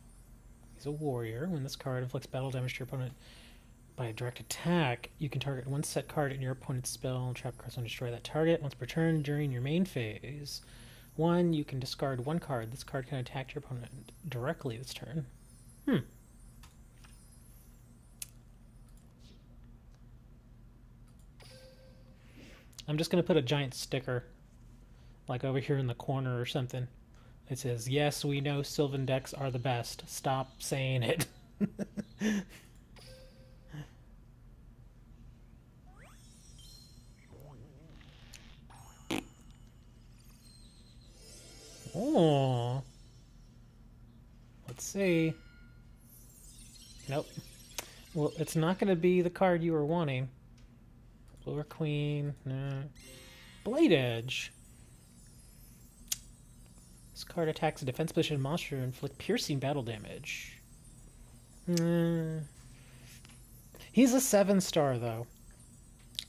He's a warrior. When this card inflicts battle damage to your opponent by a direct attack, you can target one set card in your opponent's spell and trap cards and destroy that target once per turn during your main phase. 1, you can discard 1 card. This card can attack your opponent directly this turn. I'm just going to put a giant sticker, like over here in the corner or something. It says, yes, we know Sylvan decks are the best. Stop saying it. Oh. Let's see. Nope. Well, it's not going to be the card you were wanting. Lure Queen. No. Blade Edge. This card attacks a defense position monster and inflict piercing battle damage. He's a 7-star, though.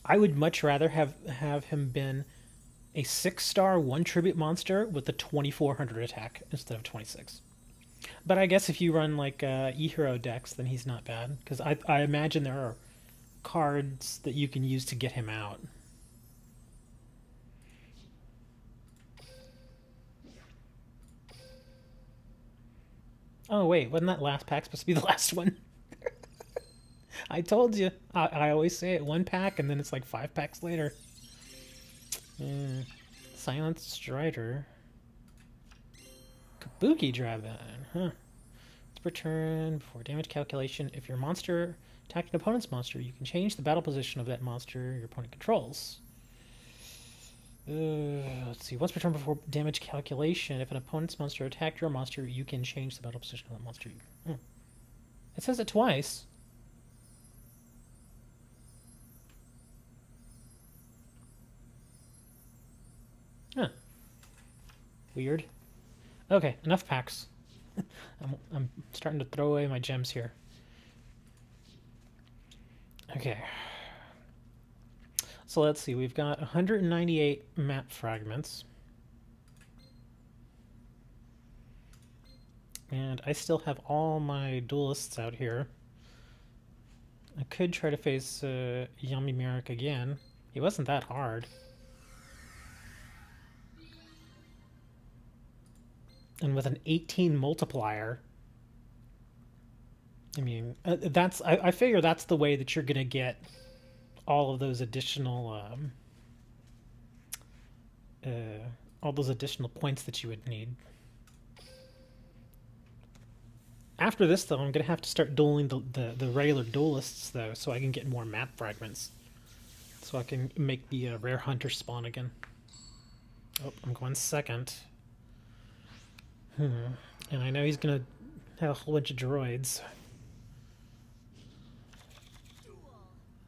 I would much rather have him been a 6-star 1 tribute monster with a 2400 attack instead of 26. But I guess if you run like E-Hero decks, then he's not bad. Because I imagine there are cards that you can use to get him out. Oh wait, wasn't that last pack supposed to be the last one? I told you. I always say it, 1 pack and then it's like 5 packs later. Silent Strider. Kabuki Dragon, huh? It's per turn before damage calculation. If your monster attacked an opponent's monster, you can change the battle position of that monster your opponent controls. Let's see. Once per turn before damage calculation, if an opponent's monster attacked your monster, you can change the battle position of that monster. It says it twice. Huh. Weird. Okay, enough packs. I'm starting to throw away my gems here. Okay. So let's see, we've got 198 map fragments. And I still have all my duelists out here. I could try to face Yami Merrick again. He wasn't that hard. And with an 18 multiplier, I mean, I figure that's the way that you're going to get all of those additional points that you would need. After this, though, I'm going to have to start dueling the regular duelists, though, so I can get more map fragments. So I can make the rare hunter spawn again. Oh, I'm going second. And I know he's going to have a whole bunch of droids.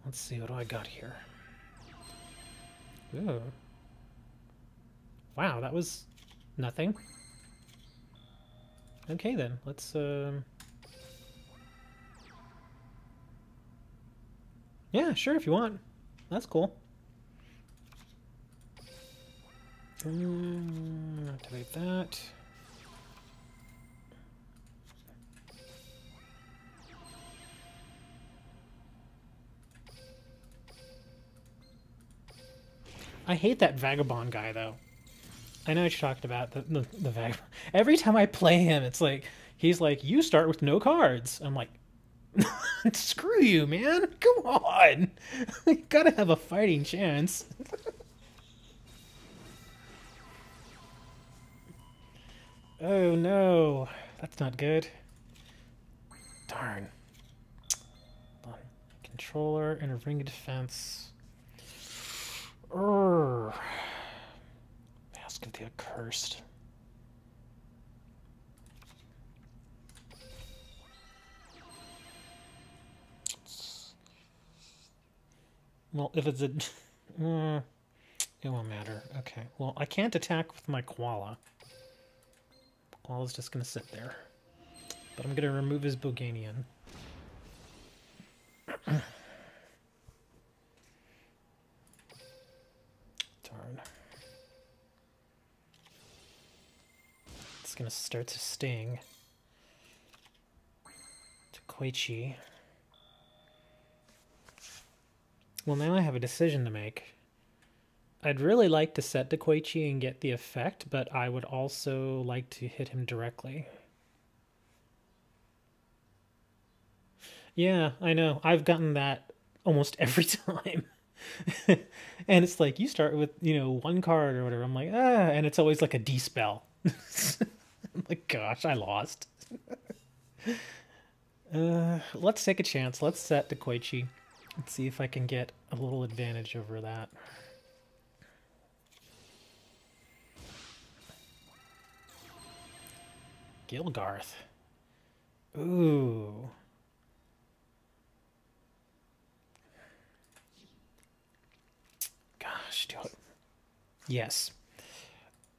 Let's see, what do I got here? Ooh. Wow, that was nothing. Okay then, let's yeah, sure, if you want. That's cool. Activate that. I hate that Vagabond guy, though. I know what you're talking about, the Vagabond. Every time I play him, it's like, he's like, you start with no cards. I'm like, screw you, man. Come on. You gotta have a fighting chance. Oh, no. That's not good. Darn. Controller and a ring of defense. Urgh. Mask of the Accursed. Well, if it's a... it won't matter. Okay. Well, I can't attack with my Koala. Koala's just going to sit there. But I'm going to remove his Boganian. Darn. It's going to start to sting. To Koichi. Well, now I have a decision to make. I'd really like to set to Koichi and get the effect, but I would also like to hit him directly. Yeah, I know. I've gotten that almost every time. And it's like, you start with, one card or whatever. I'm like, and it's always like a D-spell. I'm like, gosh, I lost. Let's take a chance. Let's set to Koichi. Let's see if I can get a little advantage over that. Gilgarth. Ooh. Gosh, do it. Yes.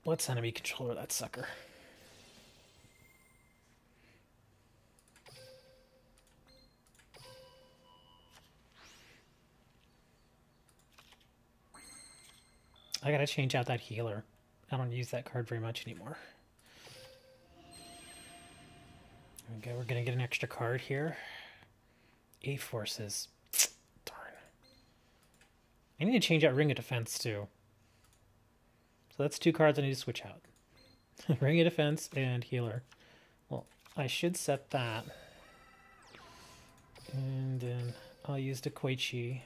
Let's enemy controller that sucker. I gotta change out that healer. I don't use that card very much anymore. Okay, we're gonna get an extra card here. A-Forces. Darn. I need to change out Ring of Defense too. So that's 2 cards I need to switch out. Ring of Defense and healer. Well, I should set that. And then I'll use the Koichi.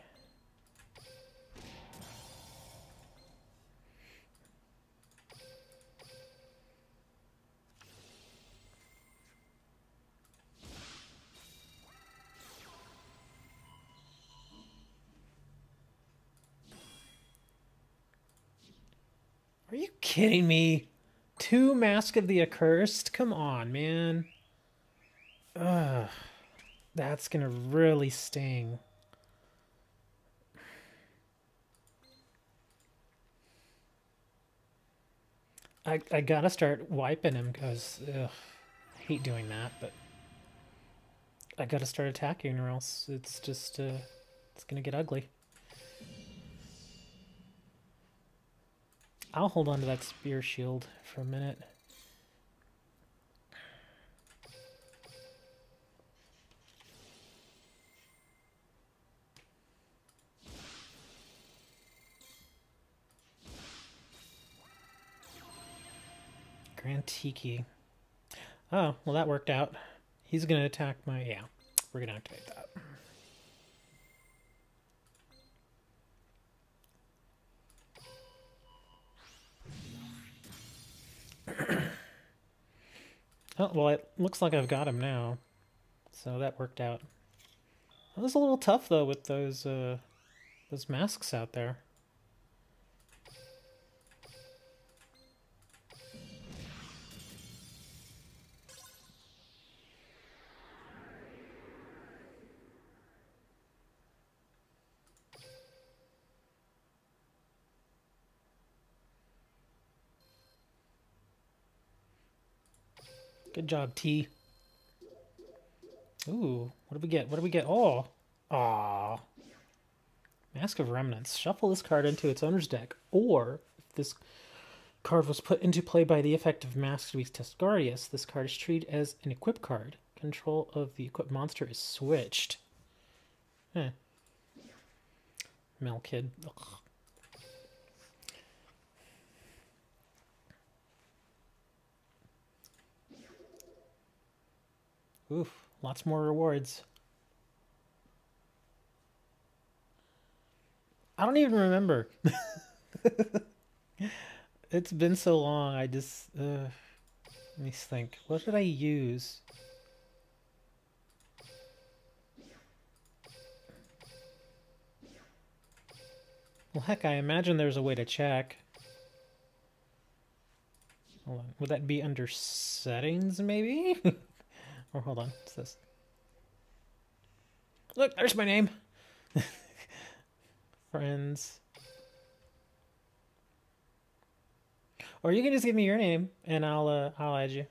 Are you kidding me? 2 Mask of the Accursed? Come on, man. Ugh. That's gonna really sting. I gotta start wiping him because I hate doing that, but I gotta start attacking or else it's just it's gonna get ugly. I'll hold on to that spear shield for a minute. Grand Tiki. Oh, well that worked out. He's gonna attack my... yeah, we're gonna activate that. Oh, well, it looks like I've got him now. So that worked out. That was a little tough, though, with those masks out there. Good job, T. Ooh, what do we get? What do we get? Oh! Aww. Mask of Remnants. Shuffle this card into its owner's deck, or if this card was put into play by the effect of Mask of Testgarius, this card is treated as an equip card. Control of the equipped monster is switched. Mel Kid. Ugh. Oof, lots more rewards. I don't even remember. It's been so long, I just... let me think. What did I use? Well, heck, I imagine there's a way to check. Hold on. Would that be under settings, maybe? Or hold on, what's this? Look, there's my name. Friends. Or you can just give me your name, and I'll add you.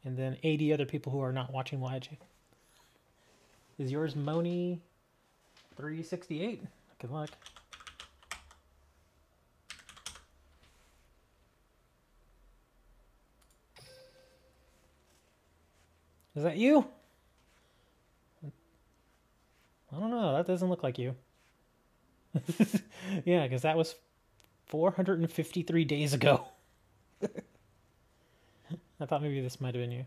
And then 80 other people who are not watching will add you. Is yours Moni 368? Good luck. Is that you? I don't know. That doesn't look like you. Yeah, because that was 453 days ago. I thought maybe this might have been you.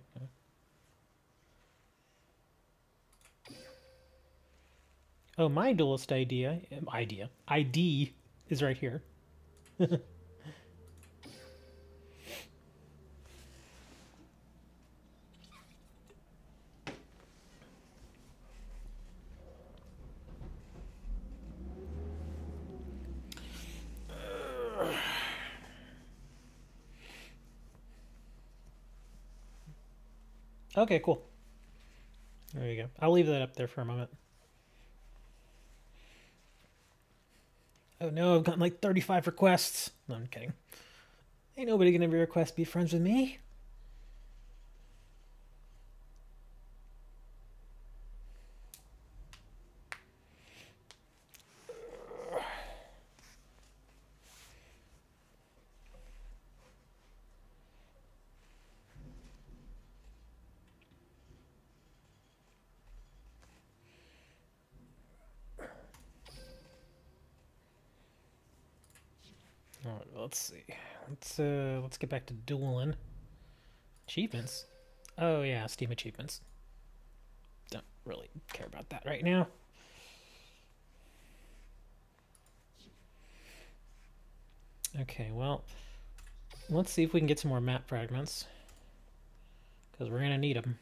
Oh, my duelist ID is right here. Okay, cool. There you go. I'll leave that up there for a moment. Oh no, I've gotten like 35 requests. No, I'm kidding. Ain't nobody gonna request be friends with me. Alright, let's see. Let's get back to dueling. Achievements? Oh yeah, Steam achievements. Don't really care about that right now. Okay, well, let's see if we can get some more map fragments. Because we're gonna need them.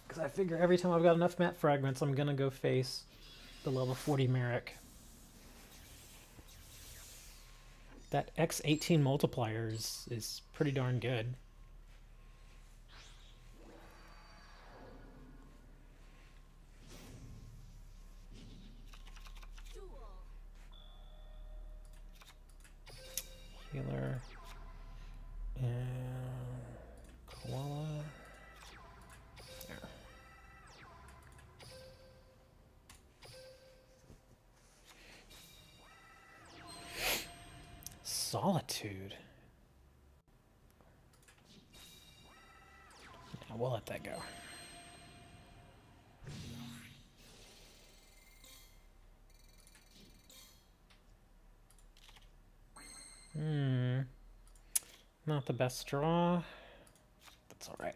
Because I figure every time I've got enough map fragments, I'm gonna go face the level 40 Merrick. That X18 multiplier is pretty darn good. Healer. And koala. There. Solitude. Yeah, we'll let that go. Not the best draw. That's all right.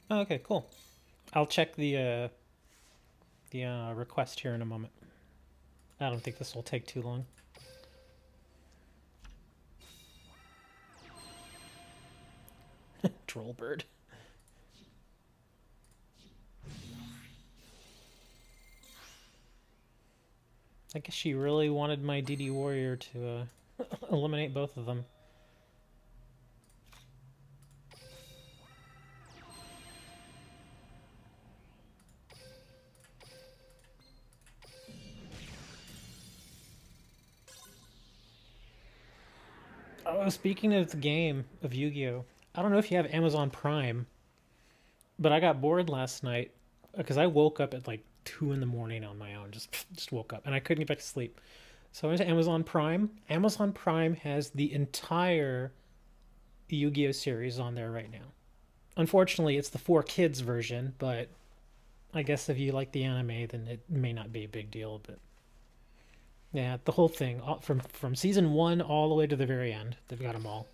Oh, okay, cool. I'll check the request here in a moment. I don't think this will take too long. Troll bird. I guess she really wanted my DD warrior to eliminate both of them. Oh, speaking of the game of Yu-Gi-Oh, I don't know if you have Amazon Prime, but I got bored last night because I woke up at like 2 in the morning on my own. Just woke up and I couldn't get back to sleep. So is Amazon Prime. Amazon Prime has the entire Yu-Gi-Oh series on there right now. Unfortunately, it's the 4 kids version, but I guess if you like the anime, then it may not be a big deal. But yeah, the whole thing from season 1 all the way to the very end, they've got them all.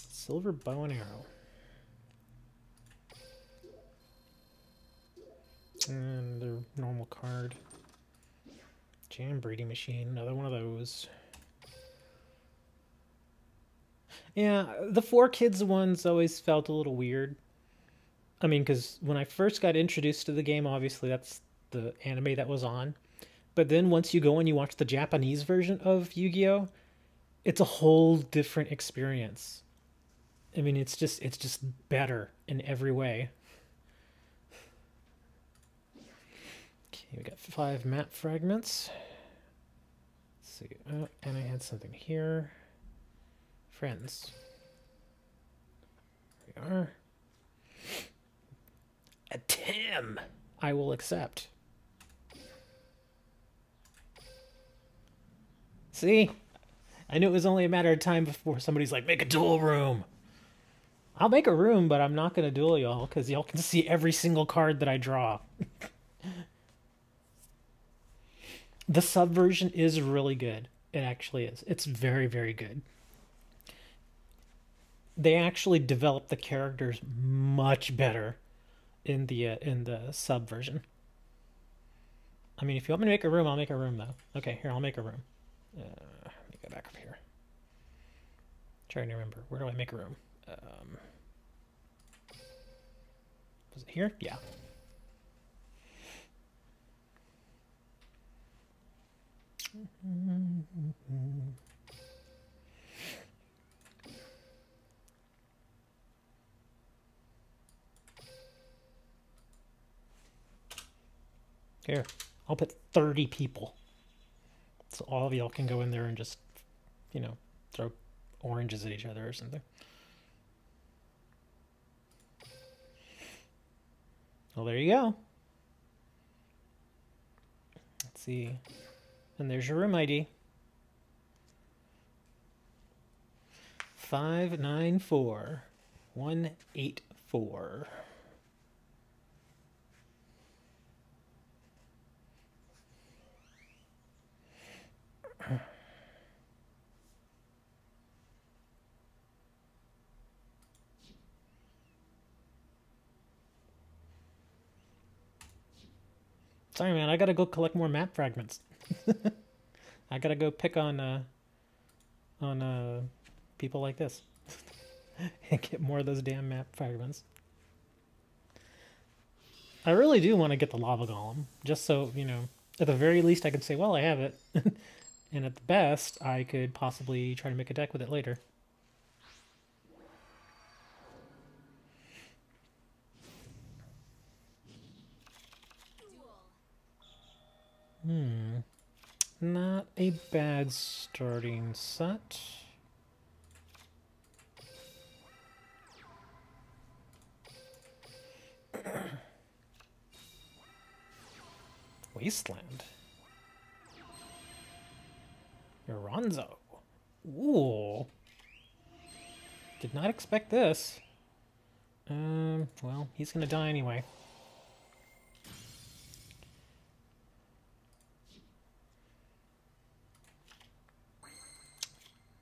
Silver bow and arrow. And the normal card. Jam breeding machine, another one of those. Yeah, the 4 kids ones always felt a little weird. I mean, because when I first got introduced to the game, obviously that's the anime that was on. But then once you go and you watch the Japanese version of Yu-Gi-Oh, it's a whole different experience. I mean, it's just better in every way. Okay, we got 5 map fragments. Let's see. And I had something here. Friends. There we are. A 10. I will accept. See? I knew it was only a matter of time before somebody's like, make a duel room. I'll make a room, but I'm not going to duel y'all because y'all can see every single card that I draw. The subversion is really good. It actually is. It's very, very good. They actually developed the characters much better in the subversion. I mean, if you want me to make a room, I'll make a room though. Okay, here, I'll make a room. Let me go back up here. Trying to remember, where do I make a room? Was it here? Yeah. Here, I'll put 30 people. So all of y'all can go in there and just, throw oranges at each other or something. Well, there you go. Let's see. And there's your room ID. 594184. Sorry, man. I gotta go collect more map fragments. I gotta go pick on people like this and get more of those damn map fragments. I really do want to get the lava golem, just so at the very least I can say, well, I have it, and at the best I could possibly try to make a deck with it later. Not a bad starting set. Wasteland. Yoronzo. Ooh. Did not expect this. Well, he's gonna die anyway.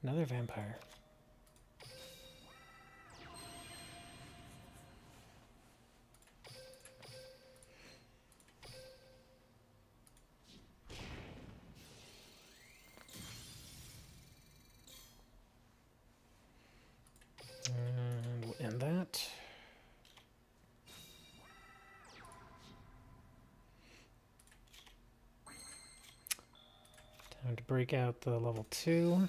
Another vampire. And we'll end that. Time to break out the level 2.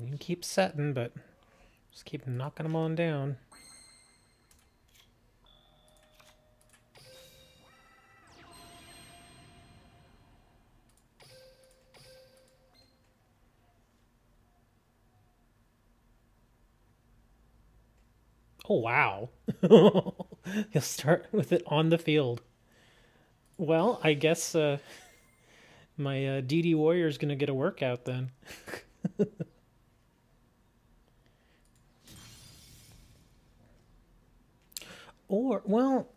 You can keep setting, but just keep knocking them on down. Oh, wow. You'll start with it on the field. Well, I guess my DD Warrior is going to get a workout then. Or, well,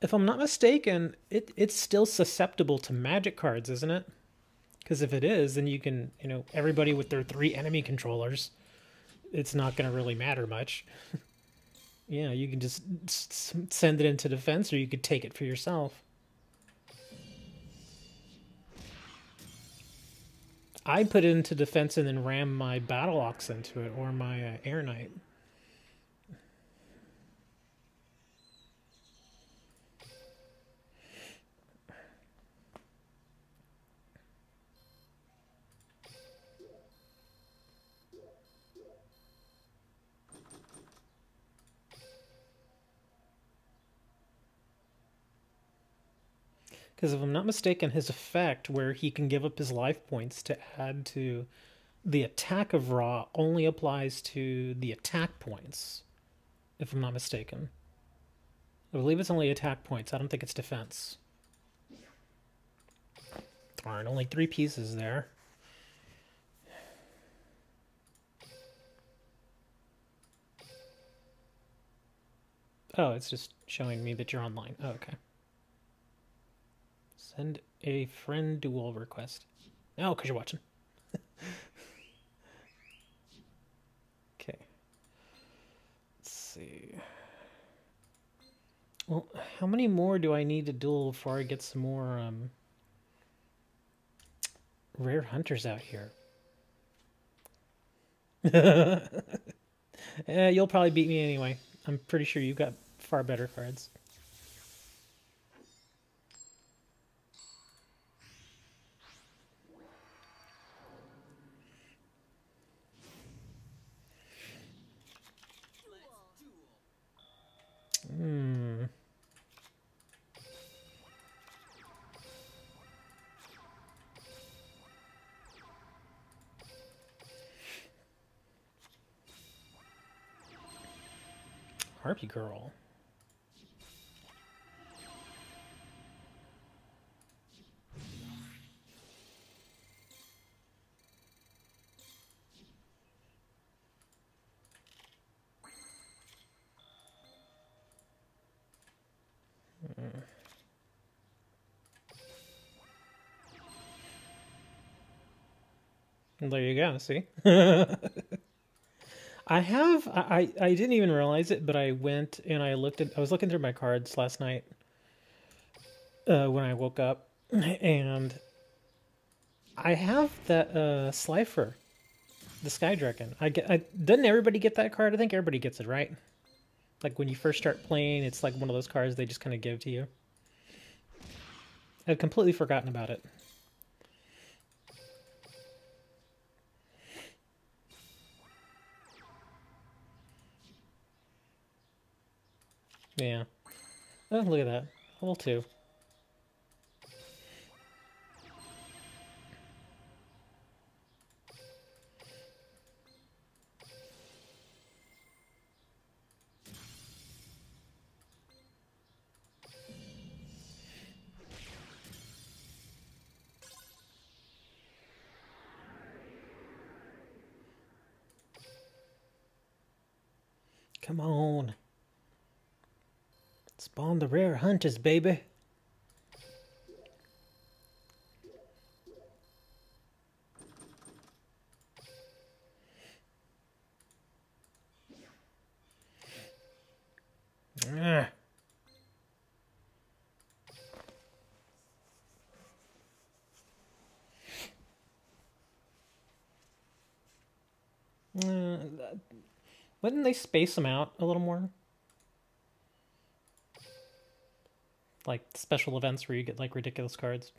if I'm not mistaken, it's still susceptible to magic cards, isn't it? Because if it is, then you can, everybody with their 3 enemy controllers, it's not going to really matter much. Yeah, you can just send it into defense, or you could take it for yourself. I put it into defense and then ram my Battle Ox into it, or my Air Knight. Because if I'm not mistaken, his effect, where he can give up his life points to add to the attack of Ra, only applies to the attack points, if I'm not mistaken. I believe it's only attack points. I don't think it's defense. Darn, only 3 pieces there. Oh, it's just showing me that you're online. Oh, okay. Send a friend duel request. Oh, because you're watching. Okay. Let's see. Well, how many more do I need to duel before I get some more rare hunters out here? You'll probably beat me anyway. I'm pretty sure you've got far better cards. Harpy Girl. There you go, see? I didn't even realize it, but I went and I was looking through my cards last night when I woke up, and I have that Slifer, the Sky Dragon. Doesn't everybody get that card? I think everybody gets it, right? Like when you first start playing, it's like one of those cards they just kind of give to you. I'd completely forgotten about it. Yeah. Oh, look at that. Level 2. Come on. Spawn the rare hunters, baby. Wouldn't they space them out a little more? Like special events where you get like ridiculous cards.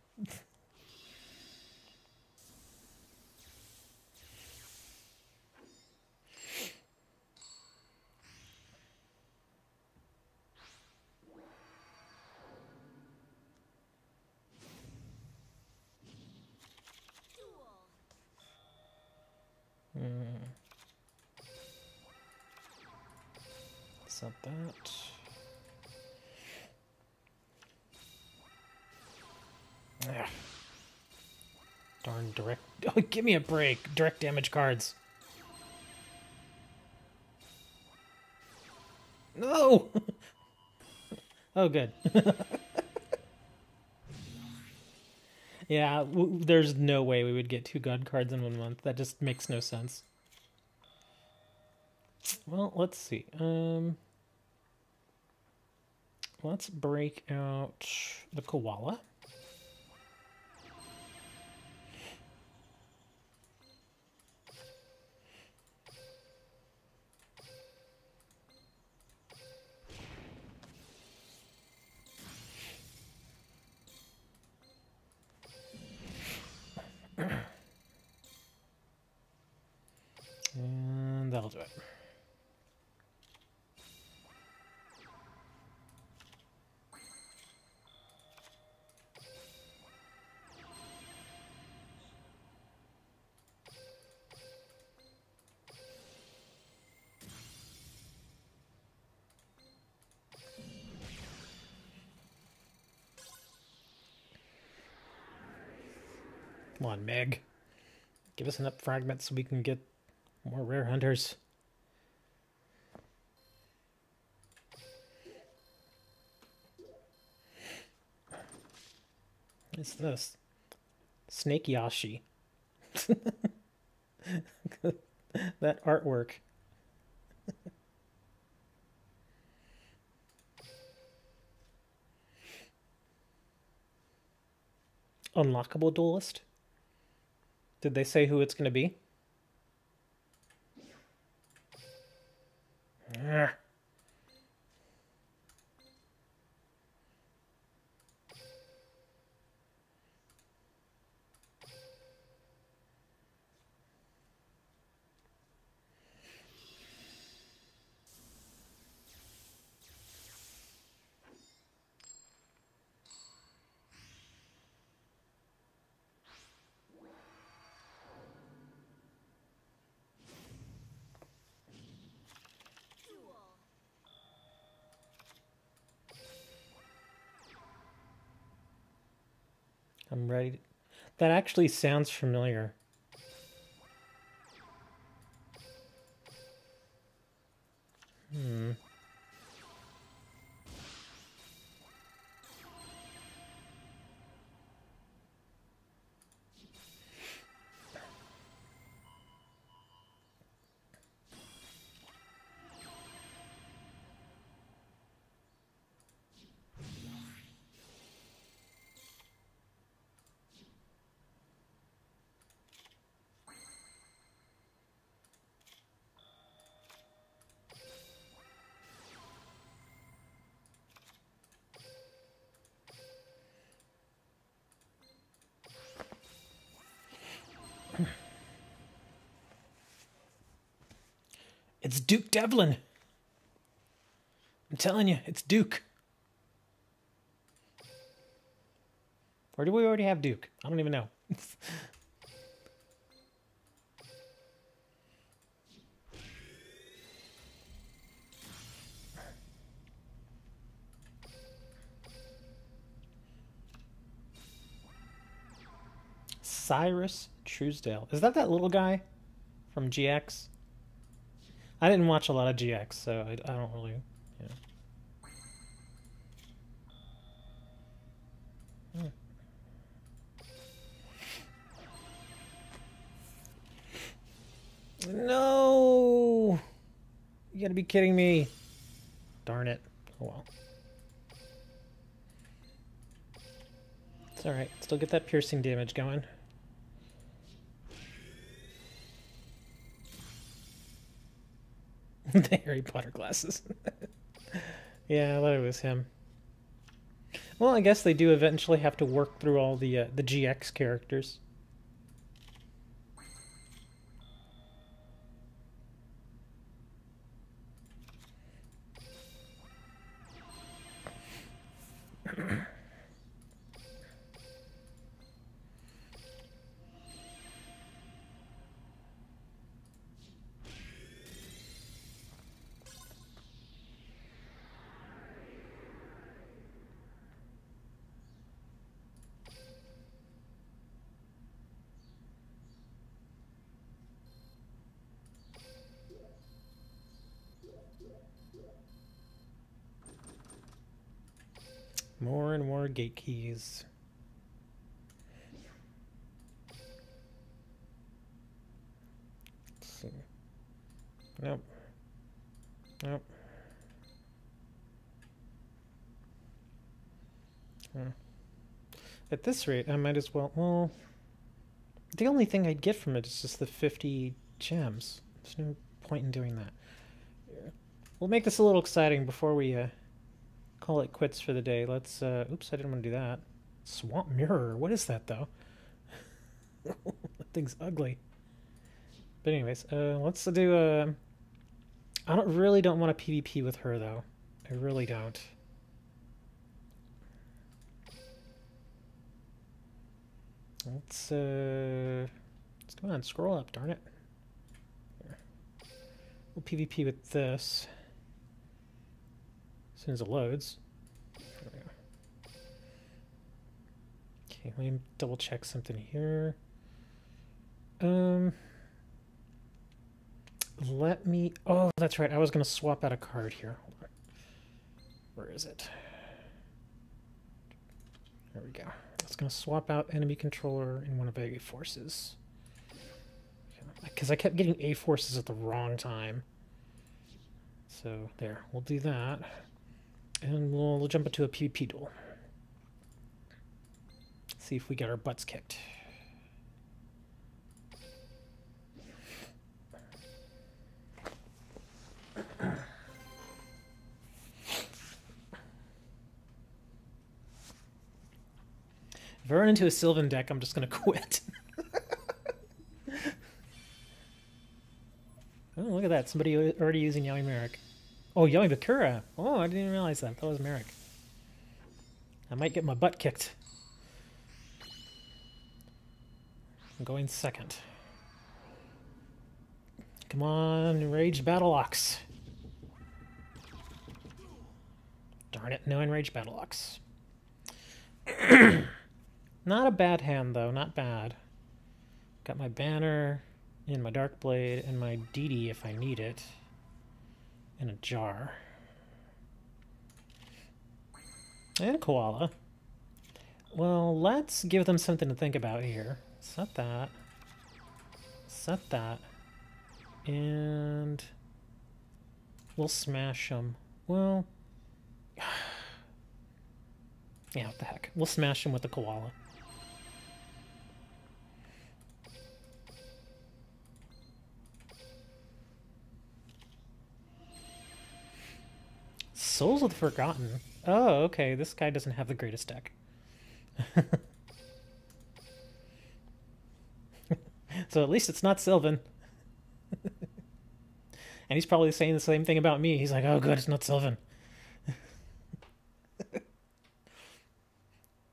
Set that. Ugh. Darn direct. Oh, give me a break. Direct damage cards. No! Oh, good. Yeah, there's no way we would get 2 god cards in 1 month. That just makes no sense. Well, let's see. Let's break out the koala. And that'll do it. Come on, Meg. Give us enough fragments so we can get more rare hunters. What's this? Snake Yashi. That artwork. Unlockable duelist? Did they say who it's going to be? Ugh. I'm ready. That actually sounds familiar. It's Duke Devlin. I'm telling you, it's Duke. Or do we already have Duke? I don't even know. Cyrus Truesdale. Is that little guy from GX? I didn't watch a lot of GX, so I don't really... Yeah. No! You gotta be kidding me. Darn it. Oh well. It's alright. Still get that piercing damage going. The Harry Potter glasses. Yeah, I thought it was him. Well, I guess they do eventually have to work through all the GX characters. More and more gate keys. Let's see. Nope. Nope. At this rate, I might as well... the only thing I'd get from it is just the 50 gems. There's no point in doing that. We'll make this a little exciting before we call it quits for the day. Let's... oops, I didn't want to do that. Swamp Mirror. What is that, though? That thing's ugly. But anyways, let's do... I really don't want to PvP with her, though. I really don't. Let's go on, scroll up, darn it. Here. We'll PvP with this as soon as it loads. There we go. Okay, let me double check something here. Let me... oh, that's right. I was going to swap out a card here. Hold on. Where is it? There we go. I was going to swap out enemy controller in one of A forces. Because I kept getting A forces at the wrong time. So, there. We'll do that. And we'll jump into a PvP duel. See if we get our butts kicked. If I run into a Sylvan deck, I'm just going to quit. Oh, look at that. Somebody already using Yaoi Merrick. Oh, Yaoi Bakura. Oh, I didn't even realize that. That was Merrick. I might get my butt kicked. I'm going second. Come on, Enraged Battle Ox. Darn it, no Enraged Battle Ox. Not a bad hand, though. Not bad. Got my banner and my Dark Blade and my DD if I need it in a jar. And a koala. Well, let's give them something to think about here. Set that. Set that. And we'll smash them. Well, yeah, what the heck. We'll smash them with the koala. Souls of the Forgotten. Oh, okay. This guy doesn't have the greatest deck. So at least it's not Sylvan. And he's probably saying the same thing about me. He's like, oh good, it's not Sylvan.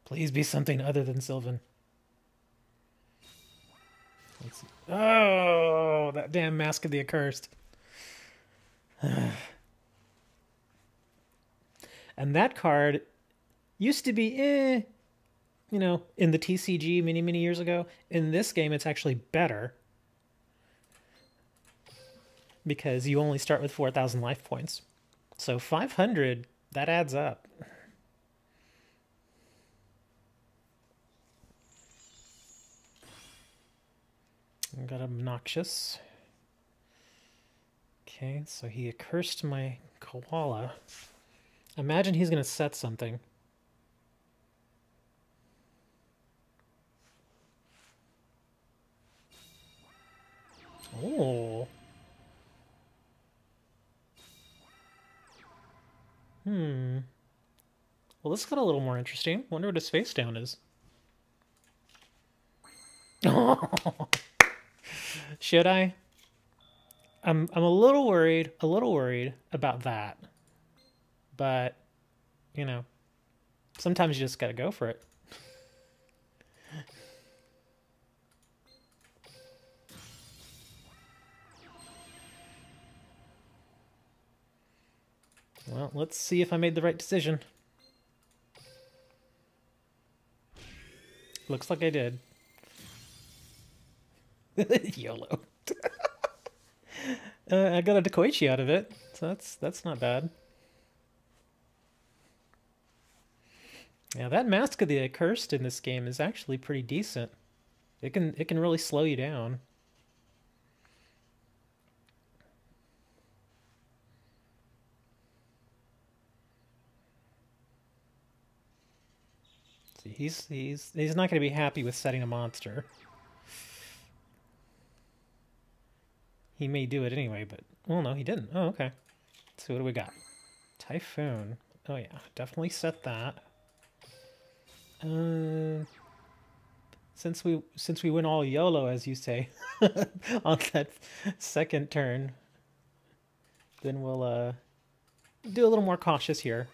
Please be something other than Sylvan. Let's see. Oh, that damn Mask of the Accursed. And that card used to be, you know, in the TCG many, many years ago. In this game, it's actually better. Because you only start with 4,000 life points. So 500, that adds up. Got obnoxious. Okay, so he accursed my koala. Imagine he's going to set something. Oh. Well, this got a little more interesting. Wonder what his face down is. Should I? I'm a little worried about that. But, you know, sometimes you just gotta go for it. Well, let's see if I made the right decision. Looks like I did. YOLO. I got a Dekoichi out of it, so that's not bad. Yeah, that Mask of the Accursed in this game is actually pretty decent. It can really slow you down. See, he's not going to be happy with setting a monster. He may do it anyway, but well, no, he didn't. Oh, okay. So what do we got? Typhoon. Oh yeah, definitely set that. Since we went all YOLO, as you say, on that second turn, then we'll do a little more cautious here.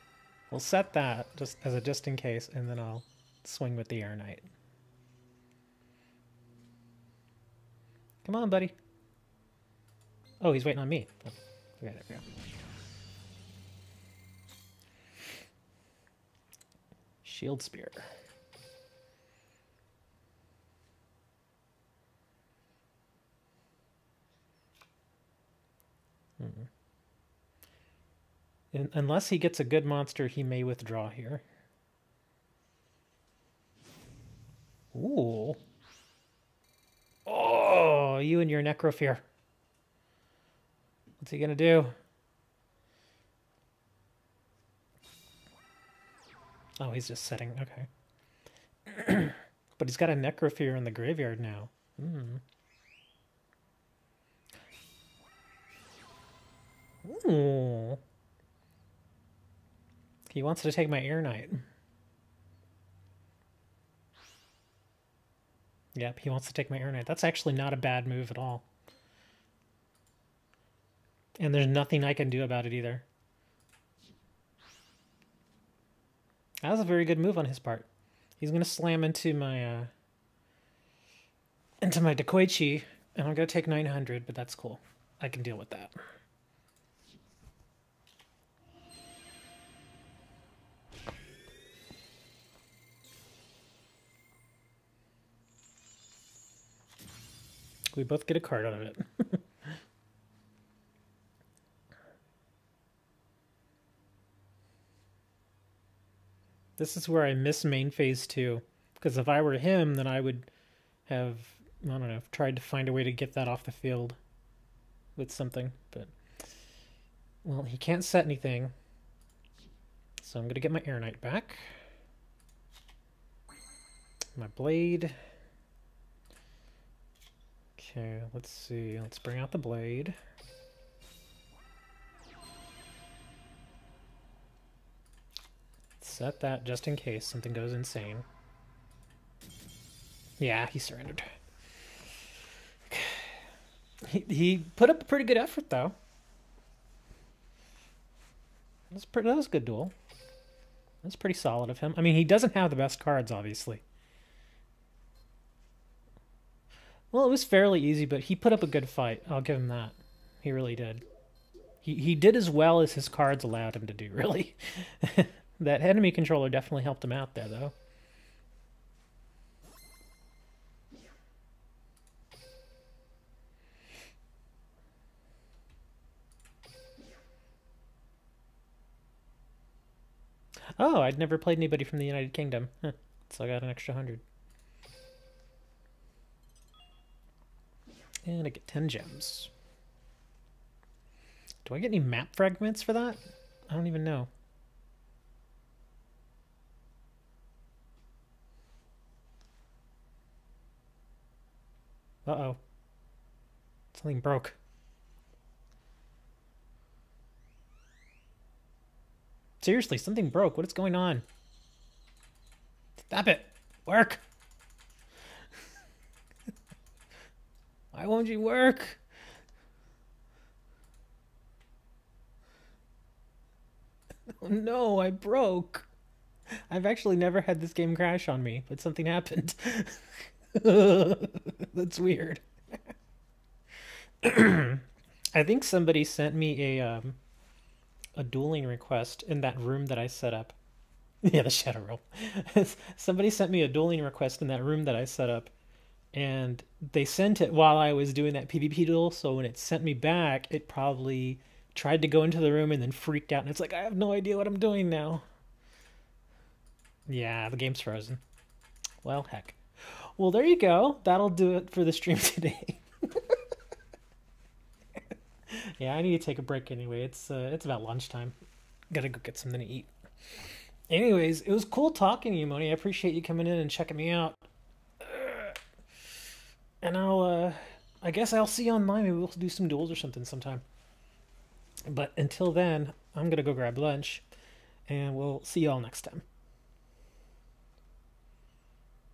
We'll set that just as a just in case, and then I'll swing with the Air Knight. Come on, buddy. Oh, he's waiting on me. Oh, okay, there we go. Shield Spear. Unless he gets a good monster, he may withdraw here. Ooh. Oh, you and your Necrofear. What's he gonna do? Oh, he's just setting. Okay. But he's got a Necrofear in the graveyard now. Ooh. He wants to take my Air Knight. Yep, he wants to take my Air Knight. That's actually not a bad move at all. And there's nothing I can do about it either. That was a very good move on his part. He's going to slam into my Dakoichi, and I'm going to take 900, but that's cool. I can deal with that. We both get a card out of it. This is where I miss main phase 2. Because if I were him, then I would have, I don't know, tried to find a way to get that off the field with something. But, well, he can't set anything. So I'm going to get my Air Knight back. My blade. Okay, let's see. Let's bring out the blade. Set that just in case something goes insane. Yeah, he surrendered. He put up a pretty good effort, though. That was a good duel. That's pretty solid of him. I mean, he doesn't have the best cards, obviously. Well, it was fairly easy, but he put up a good fight. I'll give him that. He really did. He did as well as his cards allowed him to do, really. That enemy controller definitely helped him out there, though. Oh, I'd never played anybody from the United Kingdom. Huh. So I got an extra 100. And I get 10 gems. Do I get any map fragments for that? I don't even know. Uh-oh. Something broke. Seriously, something broke. What is going on? Stop it. Work. Why won't you work? Oh no, I broke. I've actually never had this game crash on me, but something happened. That's weird. I think somebody sent me a dueling request in that room that I set up. Yeah, the Shadow Realm. Somebody sent me a dueling request in that room that I set up, and they sent it while I was doing that PvP duel, so when it sent me back, it probably tried to go into the room and then freaked out, and it's like, I have no idea what I'm doing now. Yeah, the game's frozen. Well, heck. Well, there you go. That'll do it for the stream today. Yeah, I need to take a break anyway. It's about lunchtime. Gotta go get something to eat. Anyways, it was cool talking to you, Moni. I appreciate you coming in and checking me out. And I guess I'll see you online. Maybe we'll do some duels or something sometime. But until then, I'm gonna go grab lunch, and we'll see you all next time.